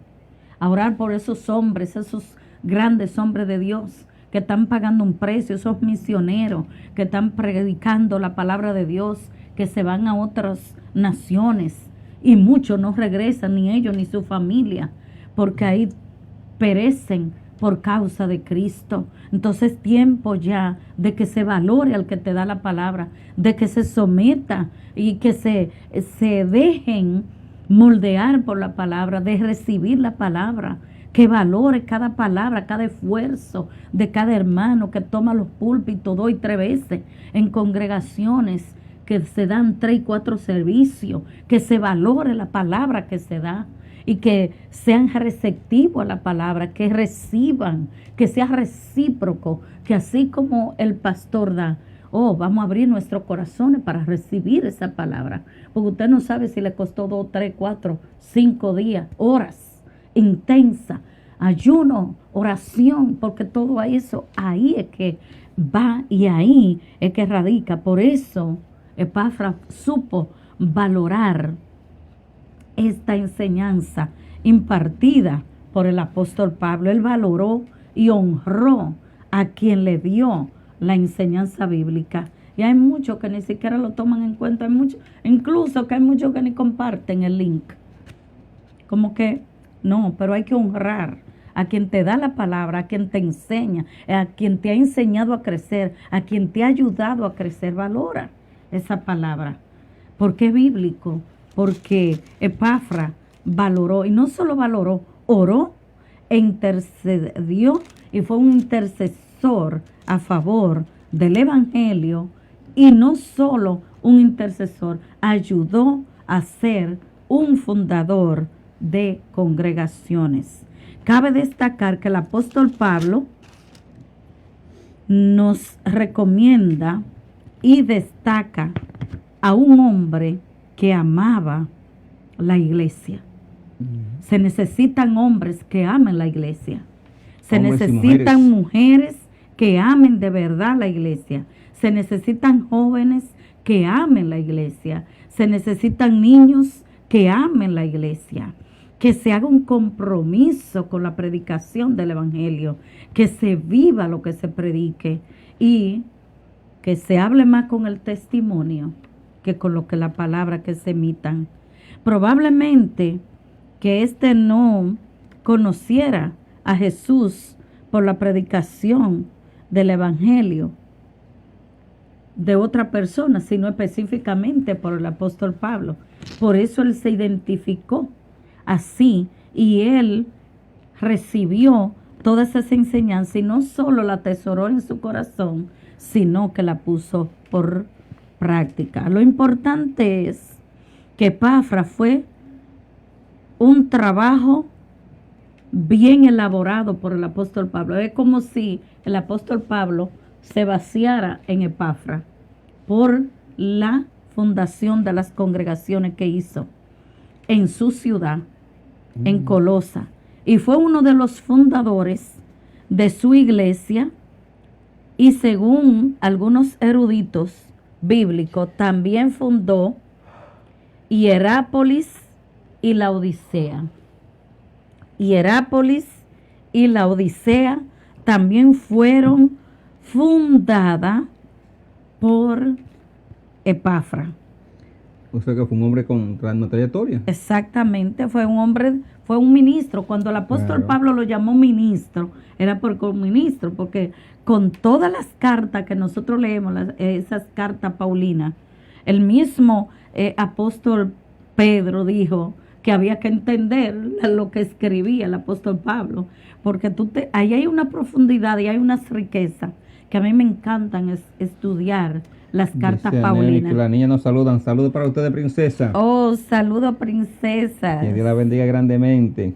a orar por esos hombres, esos grandes hombres de Dios que están pagando un precio, esos misioneros que están predicando la palabra de Dios, que se van a otras naciones y muchos no regresan, ni ellos ni su familia, porque ahí perecen por causa de Cristo? Entonces es tiempo ya de que se valore al que te da la palabra, de que se someta y que se dejen moldear por la palabra, de recibir la palabra, que valore cada palabra, cada esfuerzo de cada hermano que toma los púlpitos 2 y 3 veces en congregaciones que se dan 3 y 4 servicios, que se valore la palabra que se da y que sean receptivos a la palabra, que reciban, que sea recíproco, que así como el pastor da, vamos a abrir nuestros corazones para recibir esa palabra, porque usted no sabe si le costó 2, 3, 4, 5 días, horas intensa, ayuno, oración, porque todo eso ahí es que va y ahí es que radica. Por eso Epafra supo valorar esta enseñanza impartida por el apóstol Pablo. Él valoró y honró a quien le dio la enseñanza bíblica. Y hay muchos que ni siquiera lo toman en cuenta, hay muchos, incluso que hay muchos que ni comparten el link. Como que no, pero hay que honrar a quien te da la palabra, a quien te enseña, a quien te ha enseñado a crecer, a quien te ha ayudado a crecer. Valora esa palabra. ¿Por qué bíblico? Porque Epafra valoró, y no solo valoró, oró e intercedió y fue un intercesor a favor del evangelio, y no solo un intercesor, ayudó a ser un fundador de congregaciones. Cabe destacar que el apóstol Pablo nos recomienda y destaca a un hombre que amaba la iglesia. Se necesitan hombres que amen la iglesia. Se necesitan mujeres que amen de verdad la iglesia. Se necesitan jóvenes que amen la iglesia. Se necesitan niños que amen la iglesia. Que se haga un compromiso con la predicación del evangelio. Que se viva lo que se predique. Y que se hable más con el testimonio que con lo que la palabra que se emitan. Probablemente que no conociera a Jesús por la predicación del evangelio de otra persona, sino específicamente por el apóstol Pablo. Por eso él se identificó así y él recibió toda esa enseñanza y no solo la atesoró en su corazón, sino que la puso por práctica. Lo importante es que Epafra fue un trabajo bien elaborado por el apóstol Pablo. Es como si el apóstol Pablo se vaciara en Epafra por la fundación de las congregaciones que hizo en su ciudad, en Colosa. Y fue uno de los fundadores de su iglesia y según algunos eruditos bíblicos también fundó Hierápolis y Laodicea. Hierápolis y Laodicea también fueron fundadas por Epafra. O sea que fue un hombre con gran trayectoria. Exactamente, fue un hombre, fue un ministro. Cuando el apóstol Pablo lo llamó ministro, era porque un ministro, porque con todas las cartas que nosotros leemos, esas cartas paulinas, el mismo apóstol Pedro dijo que había que entender lo que escribía el apóstol Pablo, porque ahí hay una profundidad y hay unas riquezas que a mí me encantan estudiar las cartas Dice paulinas. Que las niñas nos saludan. Saludos para ustedes, princesa. Oh, saludos, princesa. Que Dios la bendiga grandemente.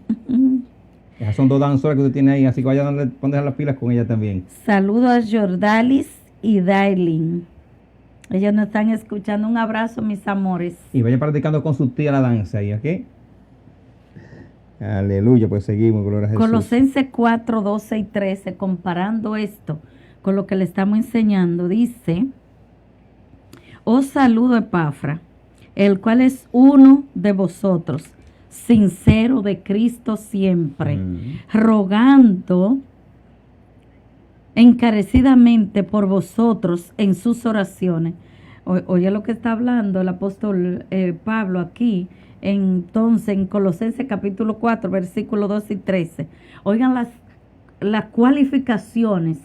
Esas son dos danzoras que usted tiene ahí, así que vaya a poner las pilas con ella también. Saludos a Jordalis y Dailin. Ellos nos están escuchando. Un abrazo, mis amores. Y vaya practicando con su tía la danza ahí, ¿ok? Aleluya, pues seguimos, gloria a Jesús. Colosenses 4, 12 y 13, comparando esto con lo que le estamos enseñando, dice: os saludo Epafra, el cual es uno de vosotros, sincero de Cristo siempre, rogando encarecidamente por vosotros en sus oraciones. Oye lo que está hablando el apóstol Pablo aquí, entonces en Colosenses capítulo 4, versículos 2 y 13. Oigan las cualificaciones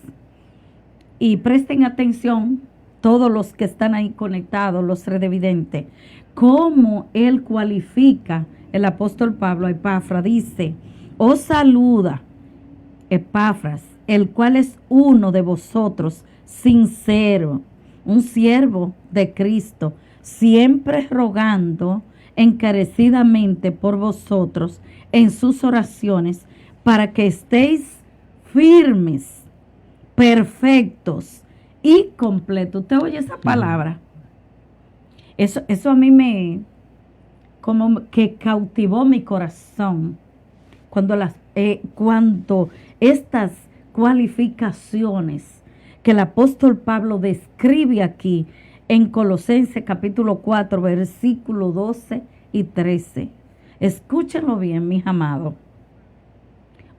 y presten atención todos los que están ahí conectados, los redevidentes, cómo él cualifica el apóstol Pablo a Epafra. Dice: os saluda Epafras, el cual es uno de vosotros, sincero, un siervo de Cristo, siempre rogando encarecidamente por vosotros en sus oraciones, para que estéis firmes, perfectos y completos. ¿Usted oye esa palabra? Eso a mí como que cautivó mi corazón cuando estas cualificaciones que el apóstol Pablo describe aquí en Colosenses capítulo 4, versículos 12 y 13. Escúchenlo bien, mis amados.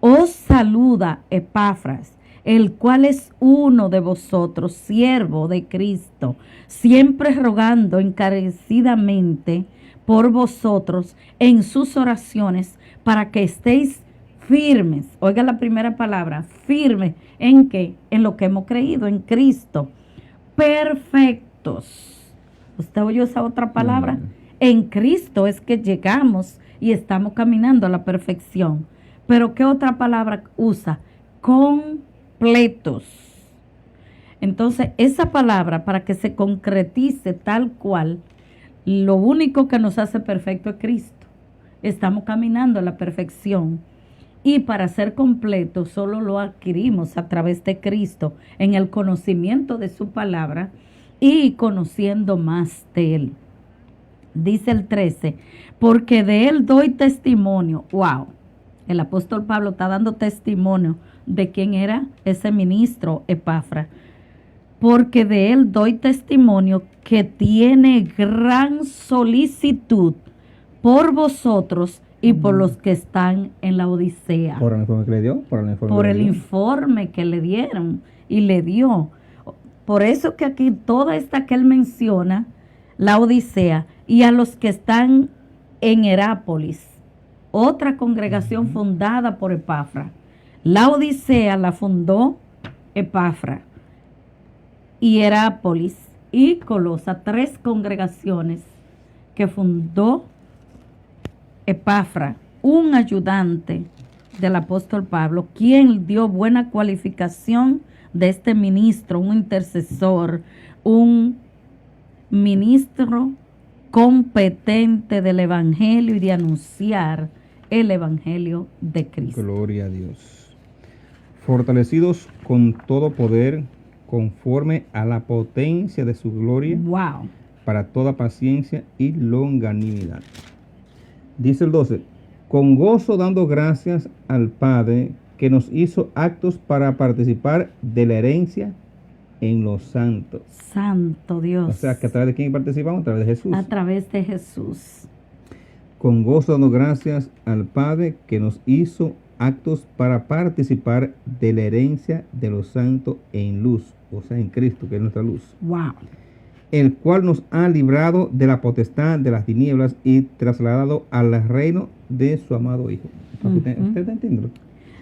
Os saluda Epafras, el cual es uno de vosotros, siervo de Cristo, siempre rogando encarecidamente por vosotros en sus oraciones, para que estéis firmes. Oiga la primera palabra, firmes. ¿En qué? En lo que hemos creído, en Cristo. Perfectos. ¿Usted oyó esa otra palabra? En Cristo es que llegamos y estamos caminando a la perfección. Pero ¿qué otra palabra usa? Completos. Entonces, esa palabra, para que se concretice tal cual, lo único que nos hace perfecto es Cristo. Estamos caminando a la perfección. Y para ser completo solo lo adquirimos a través de Cristo, en el conocimiento de su palabra y conociendo más de Él. Dice el 13, porque de Él doy testimonio. ¡Wow! El apóstol Pablo está dando testimonio de quién era ese ministro Epafra. Porque de Él doy testimonio que tiene gran solicitud por vosotros y por los que están en la Odisea. ¿Por el informe que le dio? Por el informe que le dieron y le dio. Por eso que aquí toda esta que él menciona, la Odisea, y a los que están en Hierápolis, otra congregación fundada por Epafra. La Odisea la fundó Epafra, y Hierápolis y Colosa, 3 congregaciones que fundó Epafra, un ayudante del apóstol Pablo, quien dio buena cualificación de este ministro, un intercesor, un ministro competente del evangelio y de anunciar el Evangelio de Cristo. Gloria a Dios. Fortalecidos con todo poder, conforme a la potencia de su gloria, Wow. para toda paciencia y longanimidad. Dice el 12, con gozo dando gracias al Padre que nos hizo actos para participar de la herencia en los santos. Santo Dios. O sea, que a través de quién participamos, a través de Jesús. A través de Jesús. Con gozo dando gracias al Padre que nos hizo actos para participar de la herencia de los santos en luz, o sea, en Cristo, que es nuestra luz. Wow. El cual nos ha librado de la potestad de las tinieblas y trasladado al reino de su amado Hijo. ¿Usted está entendiendo?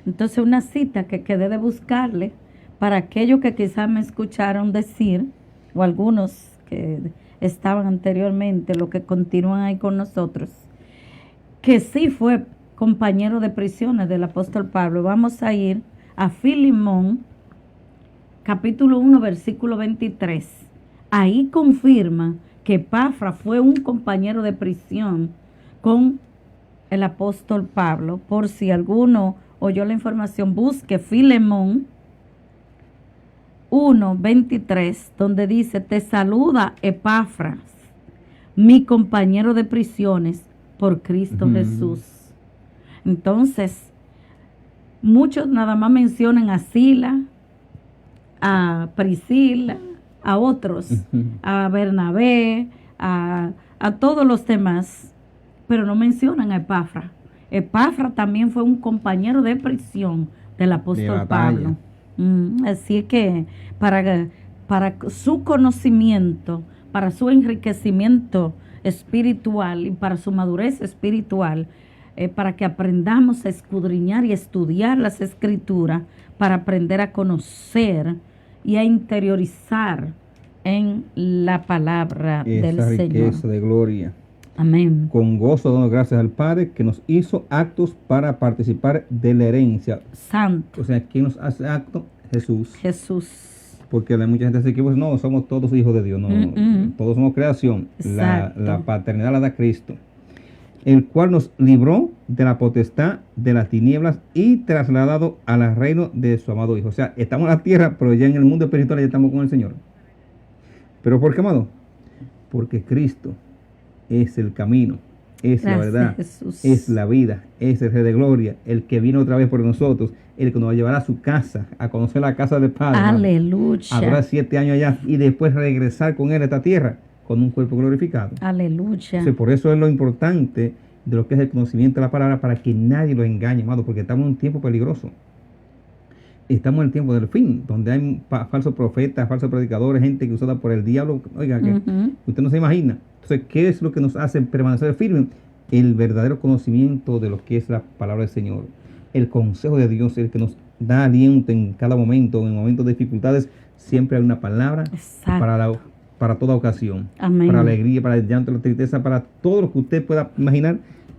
Entonces, una cita que quedé de buscarle para aquellos que quizás me escucharon decir, o algunos que estaban anteriormente, los que continúan ahí con nosotros, que sí fue compañero de prisiones del apóstol Pablo. Vamos a ir a Filemón, capítulo 1, versículo 23. Ahí confirma que Epafra fue un compañero de prisión con el apóstol Pablo. Por si alguno oyó la información, busque Filemón 1, 23, donde dice, te saluda Epafras, mi compañero de prisiones por Cristo Jesús. Entonces, muchos nada más mencionan a Sila, a Priscila, a otros, a Bernabé, a todos los demás, pero no mencionan a Epafra. Epafra también fue un compañero de prisión del apóstol Pablo. Así que para su conocimiento, para su enriquecimiento espiritual y para su madurez espiritual, para que aprendamos a escudriñar y estudiar las Escrituras, para aprender a conocer y a interiorizar en la palabra del Señor. Esa Señor. riqueza de gloria. Amén. Con gozo dando gracias al Padre que nos hizo actos para participar de la herencia. Santo. O sea, ¿quién nos hace acto? Jesús. Jesús. Porque mucha gente se equivoca, no, somos todos hijos de Dios, no, todos somos creación. La paternidad la da Cristo, el cual nos libró de la potestad de las tinieblas y trasladado al reino de su amado Hijo. O sea, estamos en la tierra, pero ya en el mundo espiritual ya estamos con el Señor. ¿Pero por qué, amado? Porque Cristo es el camino, es la verdad, Jesús. Es la vida, es el Rey de Gloria, el que vino otra vez por nosotros, el que nos va a llevar a su casa, a conocer la casa del Padre. Aleluya. A durar 7 años allá y después regresar con Él a esta tierra, con un cuerpo glorificado. Aleluya. Entonces, por eso es lo importante de lo que es el conocimiento de la palabra, para que nadie lo engañe, amado, porque estamos en un tiempo peligroso. Estamos en el tiempo del fin, donde hay falsos profetas, falsos predicadores, gente que usada por el diablo. Oiga, que usted no se imagina. Entonces, ¿qué es lo que nos hace permanecer firmes? El verdadero conocimiento de lo que es la palabra del Señor. El consejo de Dios, el que nos da aliento en cada momento, en momentos de dificultades. Siempre hay una palabra para toda ocasión. Amén. Para la alegría, para el llanto, la tristeza, para todo lo que usted pueda imaginar.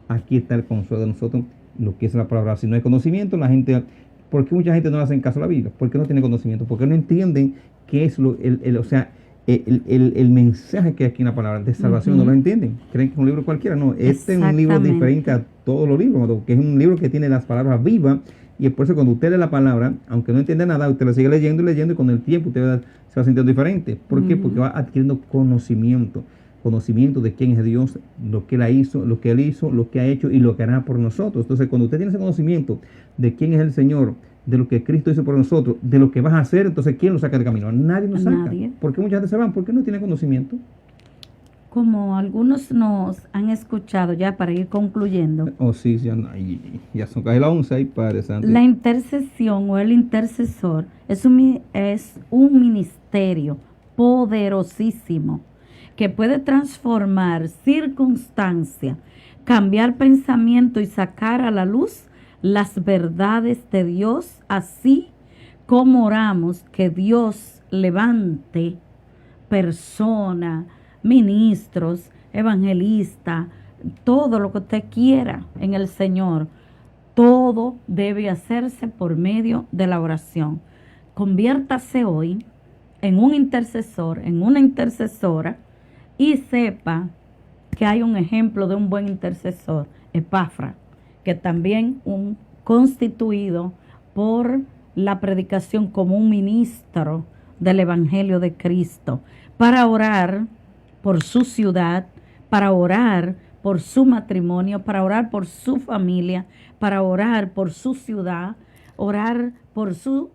Aquí está el consuelo de nosotros, lo que es la palabra. Si no hay conocimiento, la gente... ¿Por qué mucha gente no le hace caso a la Biblia? Porque no tiene conocimiento, porque no entienden qué es el mensaje que hay aquí en la palabra de salvación. No lo entienden, creen que es un libro cualquiera. No, este es un libro diferente a todos los libros, que es un libro que tiene las palabras vivas, y es por eso cuando usted lee la palabra, aunque no entiende nada, usted la sigue leyendo y con el tiempo usted se va sintiendo diferente. ¿Por qué? Porque va adquiriendo conocimiento de quién es Dios, lo que Él hizo, lo que ha hecho y lo que hará por nosotros. Entonces, cuando usted tiene ese conocimiento de quién es el Señor, de lo que Cristo hizo por nosotros, de lo que vas a hacer, entonces ¿quién lo saca del camino? Nadie nos saca. ¿Por qué mucha gente se van? Porque no tiene conocimiento. Como algunos nos han escuchado, ya para ir concluyendo. Sí, ya son casi las 11 ahí, Padre Santo. La intercesión o el intercesor es un ministerio poderosísimo que puede transformar circunstancias, cambiar pensamiento y sacar a la luz las verdades de Dios, así como oramos que Dios levante personas, ministros, evangelistas, todo lo que usted quiera en el Señor. Todo debe hacerse por medio de la oración. Conviértase hoy en un intercesor, en una intercesora, y sepa que hay un ejemplo de un buen intercesor, Epafra, que también constituido por la predicación como un ministro del Evangelio de Cristo, para orar por su ciudad, para orar por su matrimonio, para orar por su familia, para orar por su ciudad, orar por su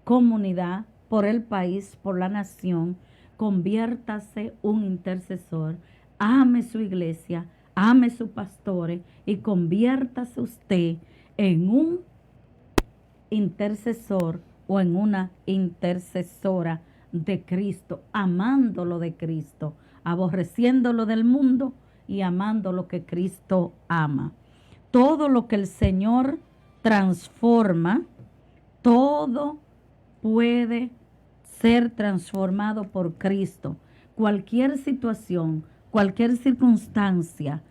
comunidad, por el país, por la nación. Conviértase un intercesor, ame su iglesia, ame sus pastores y conviértase usted en un intercesor o en una intercesora de Cristo, amándolo de Cristo, aborreciéndolo del mundo y amando lo que Cristo ama. Todo lo que el Señor transforma, todo puede ser transformado por Cristo. Cualquier situación, cualquier circunstancia,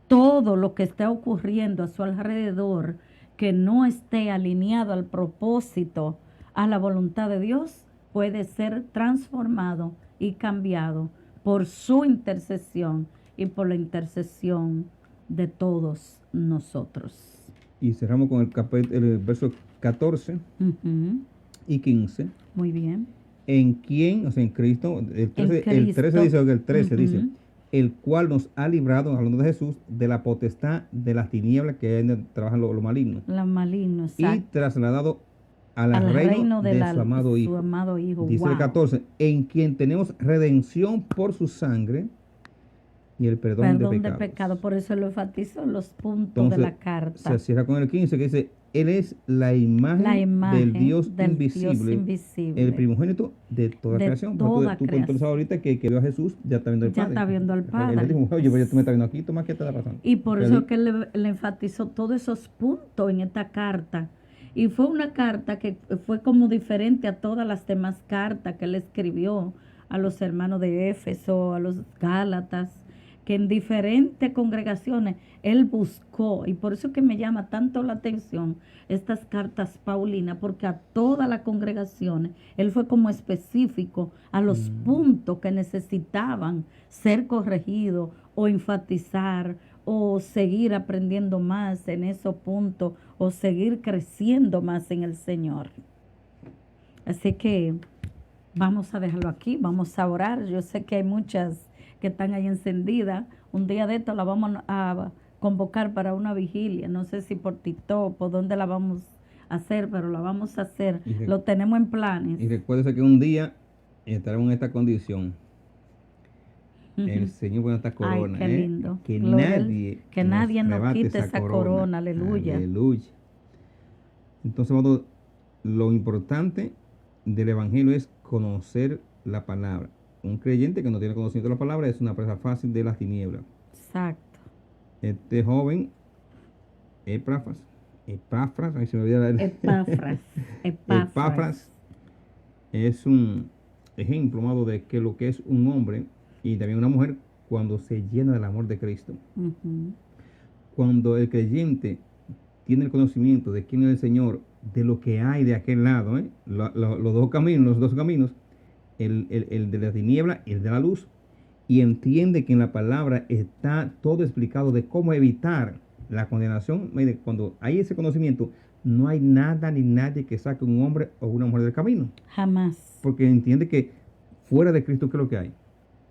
todo lo que esté ocurriendo a su alrededor que no esté alineado al propósito, a la voluntad de Dios, puede ser transformado y cambiado por su intercesión y por la intercesión de todos nosotros. Y cerramos con el verso 14 Ujú. y 15. Muy bien. En quien, o sea, en Cristo, el 13 Cristo. dice, el 13 Ujú. dice, el cual nos ha librado, hablando de Jesús, de la potestad de las tinieblas que hay en trabajan lo maligno, La maligno, y exacto. trasladado al Al reino de la- su amado Hijo. Su amado Hijo. Dice Wow. el 14, en quien tenemos redención por su sangre y el perdón de pecados. pecado. Por eso lo enfatizo los puntos Entonces, de la carta. se cierra con el 15 que dice, Él es la imagen, La imagen del Dios del invisible, Dios invisible. el primogénito de toda De creación. toda Tú cuando creación. ahorita que vio a Jesús, ya está viendo al Ya Padre. está viendo al Padre. Él dijo, oye, pues ya tú me estás viendo aquí, toma, ¿qué te está pasando? Y por Él- eso que le enfatizó todos esos puntos en esta carta. Y fue una carta que fue como diferente a todas las demás cartas que él escribió a los hermanos de Éfeso, a los Gálatas, que en diferentes congregaciones él buscó. Y por eso que me llama tanto la atención estas cartas paulinas, porque a todas las congregaciones él fue como específico a los puntos que necesitaban ser corregidos o enfatizar o seguir aprendiendo más en esos puntos o seguir creciendo más en el Señor. Así que vamos a dejarlo aquí, vamos a orar. Yo sé que hay muchas que están ahí encendidas. Un día de esto la vamos a convocar para una vigilia. No sé si por TikTok, por dónde la vamos a hacer, pero la vamos a hacer. Y Lo tenemos en planes. Y recuérdese que un día estaremos en esta condición. El Señor pone esta corona. qué lindo. Que Gloria nadie, que nadie nos arrebate quite esa corona. Aleluya. Aleluya. Entonces, amados, lo importante del Evangelio es conocer la palabra. Un creyente que no tiene conocimiento de la palabra es una presa fácil de las tinieblas. Exacto. Este joven, Epafras, ahí se me olvida la- Epafras. Epafras es un ejemplo, amado, de que lo que es un hombre y también una mujer cuando se llena del amor de Cristo. Ujú. Cuando el creyente tiene el conocimiento de quién es el Señor, de lo que hay de aquel lado, los dos caminos, el de la tiniebla y el de la luz, y entiende que en la palabra está todo explicado de cómo evitar la condenación. Mire, cuando hay ese conocimiento, no hay nada ni nadie que saque un hombre o una mujer del camino, Jamás. porque entiende que fuera de Cristo, ¿qué es lo que hay?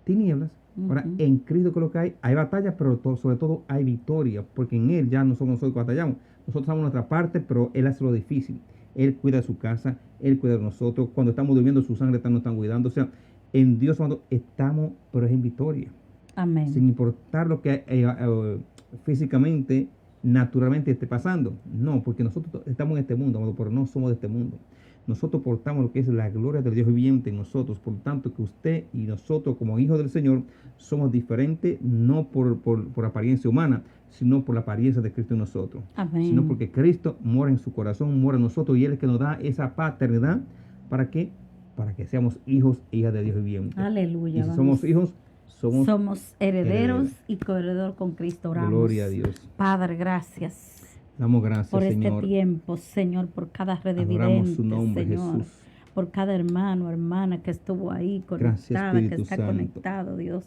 Tinieblas. Ahora, Ujú. en Cristo, ¿qué es lo que hay? Hay batalla, pero sobre todo hay victoria, porque en Él ya no somos nosotros que batallamos. Nosotros hacemos nuestra parte, pero Él hace lo difícil. Él cuida de su casa, Él cuida de nosotros. Cuando estamos durmiendo, su sangre nos están cuidando. O sea, en Dios cuando estamos, pero es en victoria. Amén. Sin importar lo que físicamente, naturalmente esté pasando. No, porque nosotros estamos en este mundo, amado, pero no somos de este mundo. Nosotros portamos lo que es la gloria del Dios viviente en nosotros. Por tanto, que usted y nosotros como hijos del Señor somos diferentes, no por apariencia humana, sino por la apariencia de Cristo en nosotros. Amén. Sino porque Cristo mora en su corazón, mora en nosotros, y Él es el que nos da esa paternidad. ¿Para qué? Para que seamos hijos e hijas de Dios viviente. Aleluya. Y si vamos. somos hijos, somos herederos herederos. y coheredor con Cristo. Oramos. Gloria a Dios. Padre, gracias Damos gracias, por este Señor. tiempo, Señor, por cada red Adoramos su evidente, nombre, Señor, Jesús. por cada hermano, hermana que estuvo ahí Gracias, conectada, que Espíritu está Santo. conectado, Dios.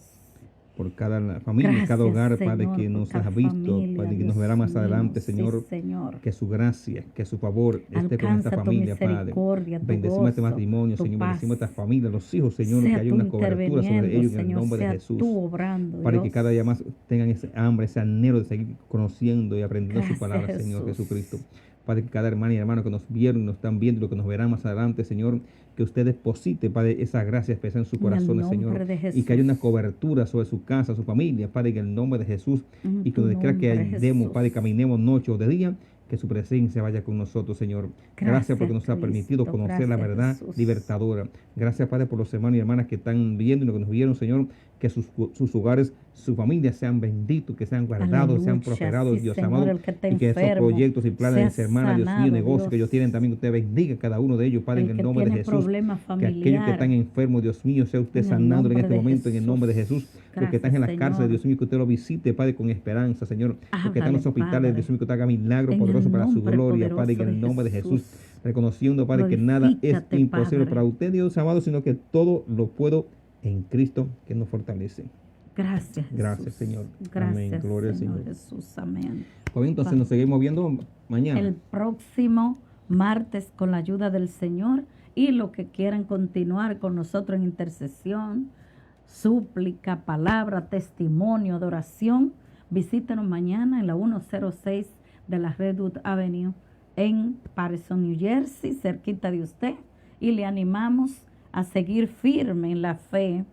por cada familia, Gracias, cada hogar, Padre, Señor, que por nos cada has visto, familia, Padre, que nos Dios verá más mío. adelante, Sí, Señor. Señor. Que su gracia, que su favor esté con esta Alcanza tu familia, Padre. misericordia, tu Bendecimos este gozo, matrimonio, tu Señor. paz. Bendecimos esta familia, los hijos, Señor, que Sea haya tú una cobertura sobre interviniendo, ellos en el Señor, nombre de sea Jesús. tú obrando, Para que Dios. cada día más tengan ese hambre, ese anhelo de seguir conociendo y aprendiendo su Gracias, palabra, Señor Jesús. Jesucristo. Padre, que cada hermana y hermano que nos vieron y nos están viendo y lo que nos verán más adelante, Señor, que usted deposite, Padre, esa gracia especial en sus En el corazones, Señor. nombre de Jesús. Y que haya una cobertura sobre su casa, su familia, Padre, en el nombre de Jesús. En Y que tu donde quiera que nombre, andemos, Jesús. Padre, caminemos noche o de día, que su presencia vaya con nosotros, Señor. Gracias porque nos ha Cristo. permitido conocer la Gracias, verdad Jesús. libertadora. Gracias, Padre, por los hermanos y hermanas que están viendo y los que nos vieron, Señor, que sus hogares, su familia sean benditos, que sean guardados, sean Aleluya, prosperados, sí, Dios Señor, amado, el que está y que esos enfermo proyectos y planes de mis sea hermanas, Dios mío, sanado, negocios que ellos Dios. tienen también, usted bendiga a cada uno de ellos, Padre, El en el que nombre de tiene Jesús. problemas Que aquellos que familiares, están enfermos, Dios mío, sea usted en el sanándolo en nombre este de momento, en el nombre de Jesús. Jesús. Los que están en las Gracias, cárceles, Señor. Dios mío, que usted lo visite, Padre, con esperanza, Señor. Los que están en los Háblale, hospitales, Padre. Dios mío, que usted haga milagros En poderosos el para su nombre gloria, Padre, en poderoso el de nombre de Jesús. Jesús. Reconociendo, Padre, que nada es Glorifícate, imposible Padre. para usted, Dios amado, sino que todo lo puedo en Cristo que nos fortalece. Gracias, Jesús. Gracias, Señor. Gracias, Amén. Gloria al Señor Señor. Jesús. Amén. Pues bien, entonces nos seguimos viendo mañana. El próximo martes con la ayuda del Señor, y los que quieran continuar con nosotros en intercesión, súplica, palabra, testimonio, adoración, visítenos mañana en la 106 de la Redwood Avenue en Patterson, New Jersey, cerquita de usted, y le animamos a seguir firme en la fe.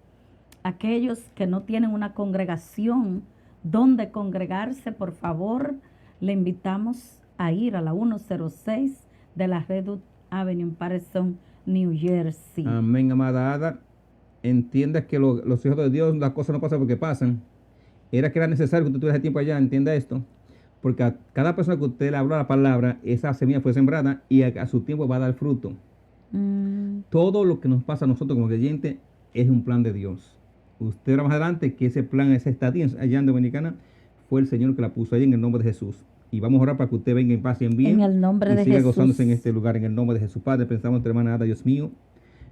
Aquellos que no tienen una congregación donde congregarse, por favor, le invitamos a ir a la 106 de la Redwood Avenue en Patterson, New Jersey. Amén, amada Ada. Entienda que los hijos de Dios, las cosas no pasan porque pasan. Era que era necesario que usted tuviera ese tiempo allá, entienda esto. Porque a cada persona que usted le habló la palabra, esa semilla fue sembrada y a su tiempo va a dar fruto. Todo lo que nos pasa a nosotros como creyentes es un plan de Dios. Usted verá más adelante que ese plan, esa estadía allá en Dominicana, fue el Señor que la puso ahí en el nombre de Jesús. Y vamos a orar para que usted venga en paz y en bien. En el nombre y de siga Jesús. gozándose en este lugar, en el nombre de Jesús. Padre, pensamos en tu hermana Ada, Dios mío.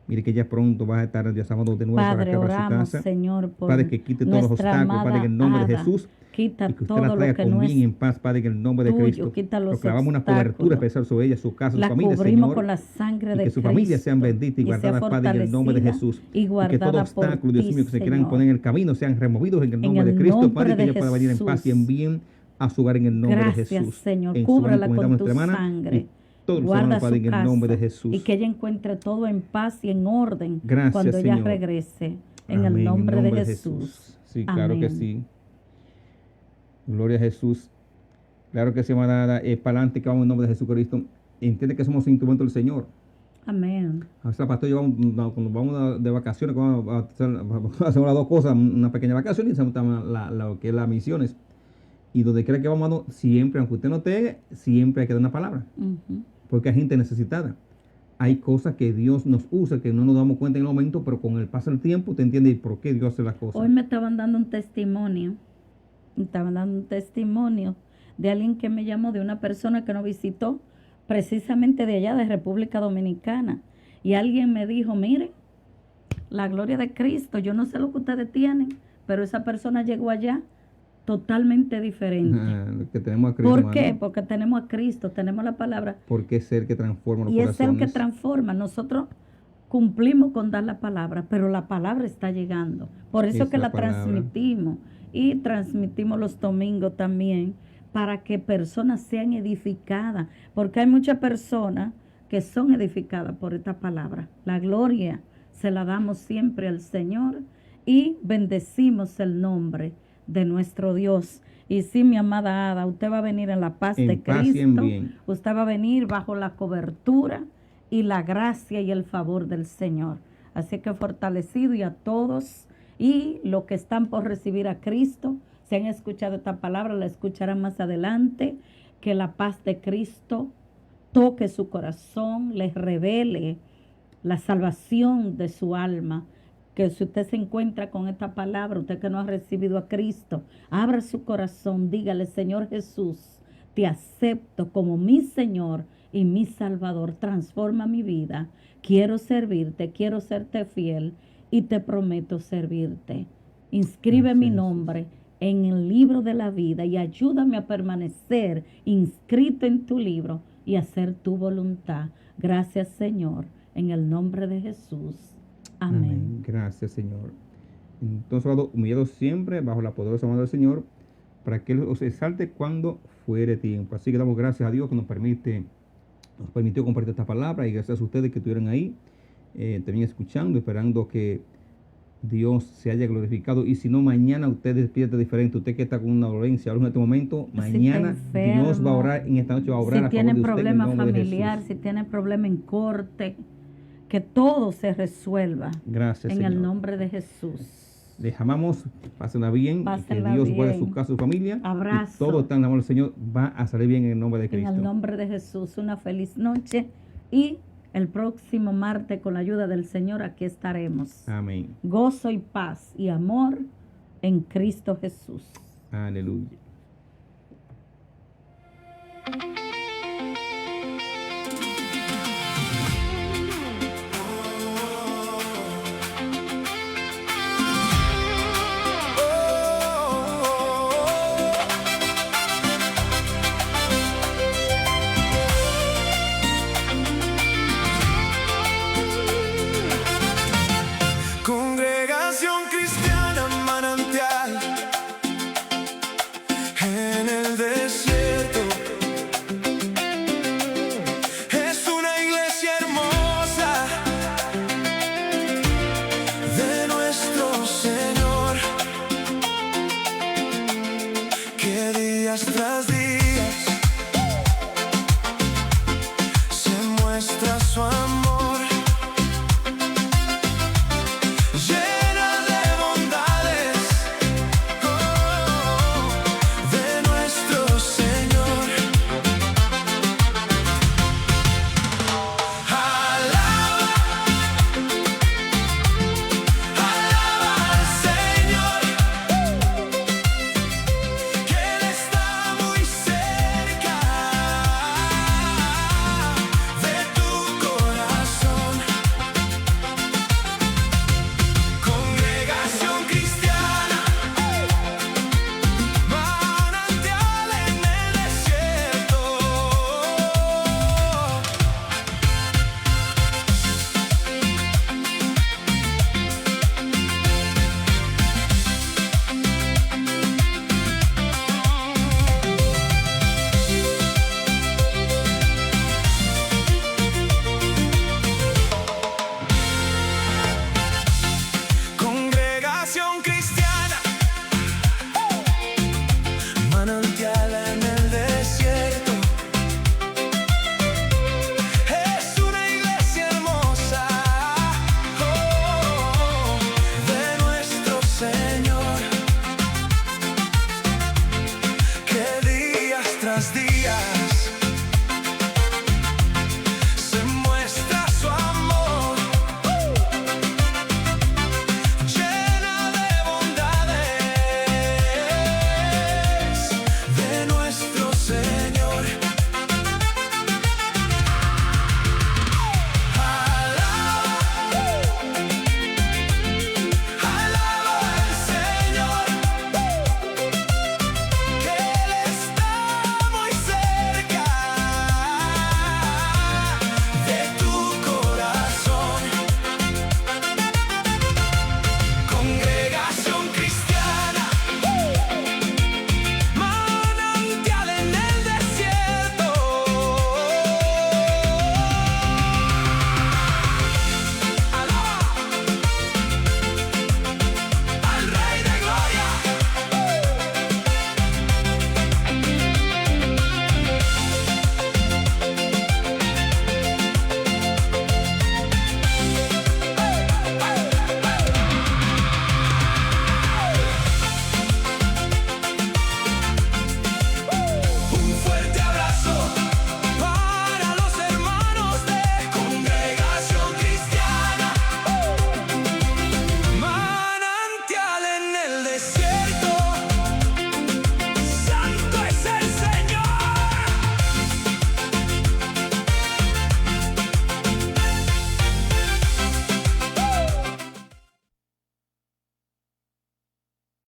Mire que ya pronto vas a estar, Dios amado, de nuevo Padre, para acá, para su oramos, casa. Señor, por Padre, que quite todos los nuestra obstáculos, Padre, en el nombre de amada Jesús. Quita Y que usted todo la lo traiga que con no bien y es en paz, Padre, en el nombre de tuyo, Cristo. quita los Proclamamos una cobertura obstáculos. especial sobre ella, su casa, su La familia, cubrimos Señor. con la sangre Y de que su Cristo, familia sean benditas y y sea guardadas, Padre, en el nombre de fortalecida Jesús. y Y que todo guardada por obstáculo, Dios ti, mío, que se quieran Señor. poner en el camino sean removidos en el nombre En de el Cristo, nombre Padre, que de ella pueda venir en paz y en Jesús. bien a su hogar en el nombre Gracias, de Jesús. Señor. En su mano Cúbrala encomendamos con nuestra tu hermana sangre. y todos los Guarda hermanos, Padre, su en el nombre de casa Jesús. y que ella encuentre todo en paz y en orden Gracias, cuando ella Señor. regrese. En Amén, el nombre de Jesús. Sí, claro que Amén. sí. Gloria a Jesús. Claro que sí, amada, para adelante que vamos en nombre de Jesucristo. Entiende que somos instrumentos del Señor. Amén. A veces, pastor, cuando vamos de vacaciones, vamos a hacer las dos cosas, una pequeña vacación y hacemos lo que es las misiones. Y donde quiera que vamos, siempre, aunque usted no te, siempre hay que dar una palabra. Ujú. Porque hay gente necesitada. Hay cosas que Dios nos usa, que no nos damos cuenta en el momento, pero con el paso del tiempo, usted entiende por qué Dios hace las cosas. Hoy me estaban dando un testimonio. De alguien que me llamó, de una persona que nos visitó precisamente de allá, de República Dominicana. Y alguien me dijo, miren, la gloria de Cristo, yo no sé lo que ustedes tienen, pero esa persona llegó allá totalmente diferente. Que tenemos a Cristo, ¿Por hermano. qué? Porque tenemos a Cristo, tenemos la palabra. Porque es el que transforma los Y es corazones. el que transforma. Nosotros cumplimos con dar la palabra, pero la palabra está llegando. Por eso Es que la la palabra. transmitimos. Y transmitimos los domingos también, para que personas sean edificadas. Porque hay muchas personas que son edificadas por esta palabra. La gloria se la damos siempre al Señor y bendecimos el nombre de nuestro Dios. Y sí, mi amada Ada, usted va a venir en la paz En de paz y en Cristo. bien. Usted va a venir bajo la cobertura y la gracia y el favor del Señor. Así que fortalecido, y a todos y los que están por recibir a Cristo, si han escuchado esta palabra, la escucharán más adelante, que la paz de Cristo toque su corazón, les revele la salvación de su alma. Que si usted se encuentra con esta palabra, usted que no ha recibido a Cristo, abra su corazón, dígale: Señor Jesús, te acepto como mi Señor y mi Salvador, transforma mi vida, quiero servirte, quiero serte fiel y te prometo servirte. Inscribe Gracias, mi Jesús. nombre en el libro de la vida y ayúdame a permanecer inscrito en tu libro y hacer tu voluntad. Gracias, Señor, en el nombre de Jesús. Amén. Gracias, Señor. Entonces, amados, humillados siempre bajo la poderosa mano del Señor, para que Él os exalte cuando fuere tiempo. Así que damos gracias a Dios que nos permitió compartir esta palabra, y gracias a ustedes que estuvieron ahí, también escuchando, esperando que Dios se haya glorificado. Y si no, mañana usted despierta diferente. Usted que está con una dolencia ahora en este momento, mañana enfermo, Dios va a orar, en esta noche va a orar Si a favor tiene de usted en el problema nombre de familiar, Jesús. si tiene problema en corte, que todo se resuelva Gracias, en Señor. el nombre de Jesús. Les amamos, pásenla bien, Pásenla que Dios guarde bien. su casa, su familia. Abrazo. Y todo está en el amor del Señor, va a salir bien en el nombre de En Cristo. el nombre de Jesús, una feliz noche y el próximo martes, con la ayuda del Señor, aquí estaremos. Amén. Gozo y paz y amor en Cristo Jesús. Aleluya. Congregación Cristiana Manantial, en el desierto es una iglesia hermosa de nuestro Señor, que días tras días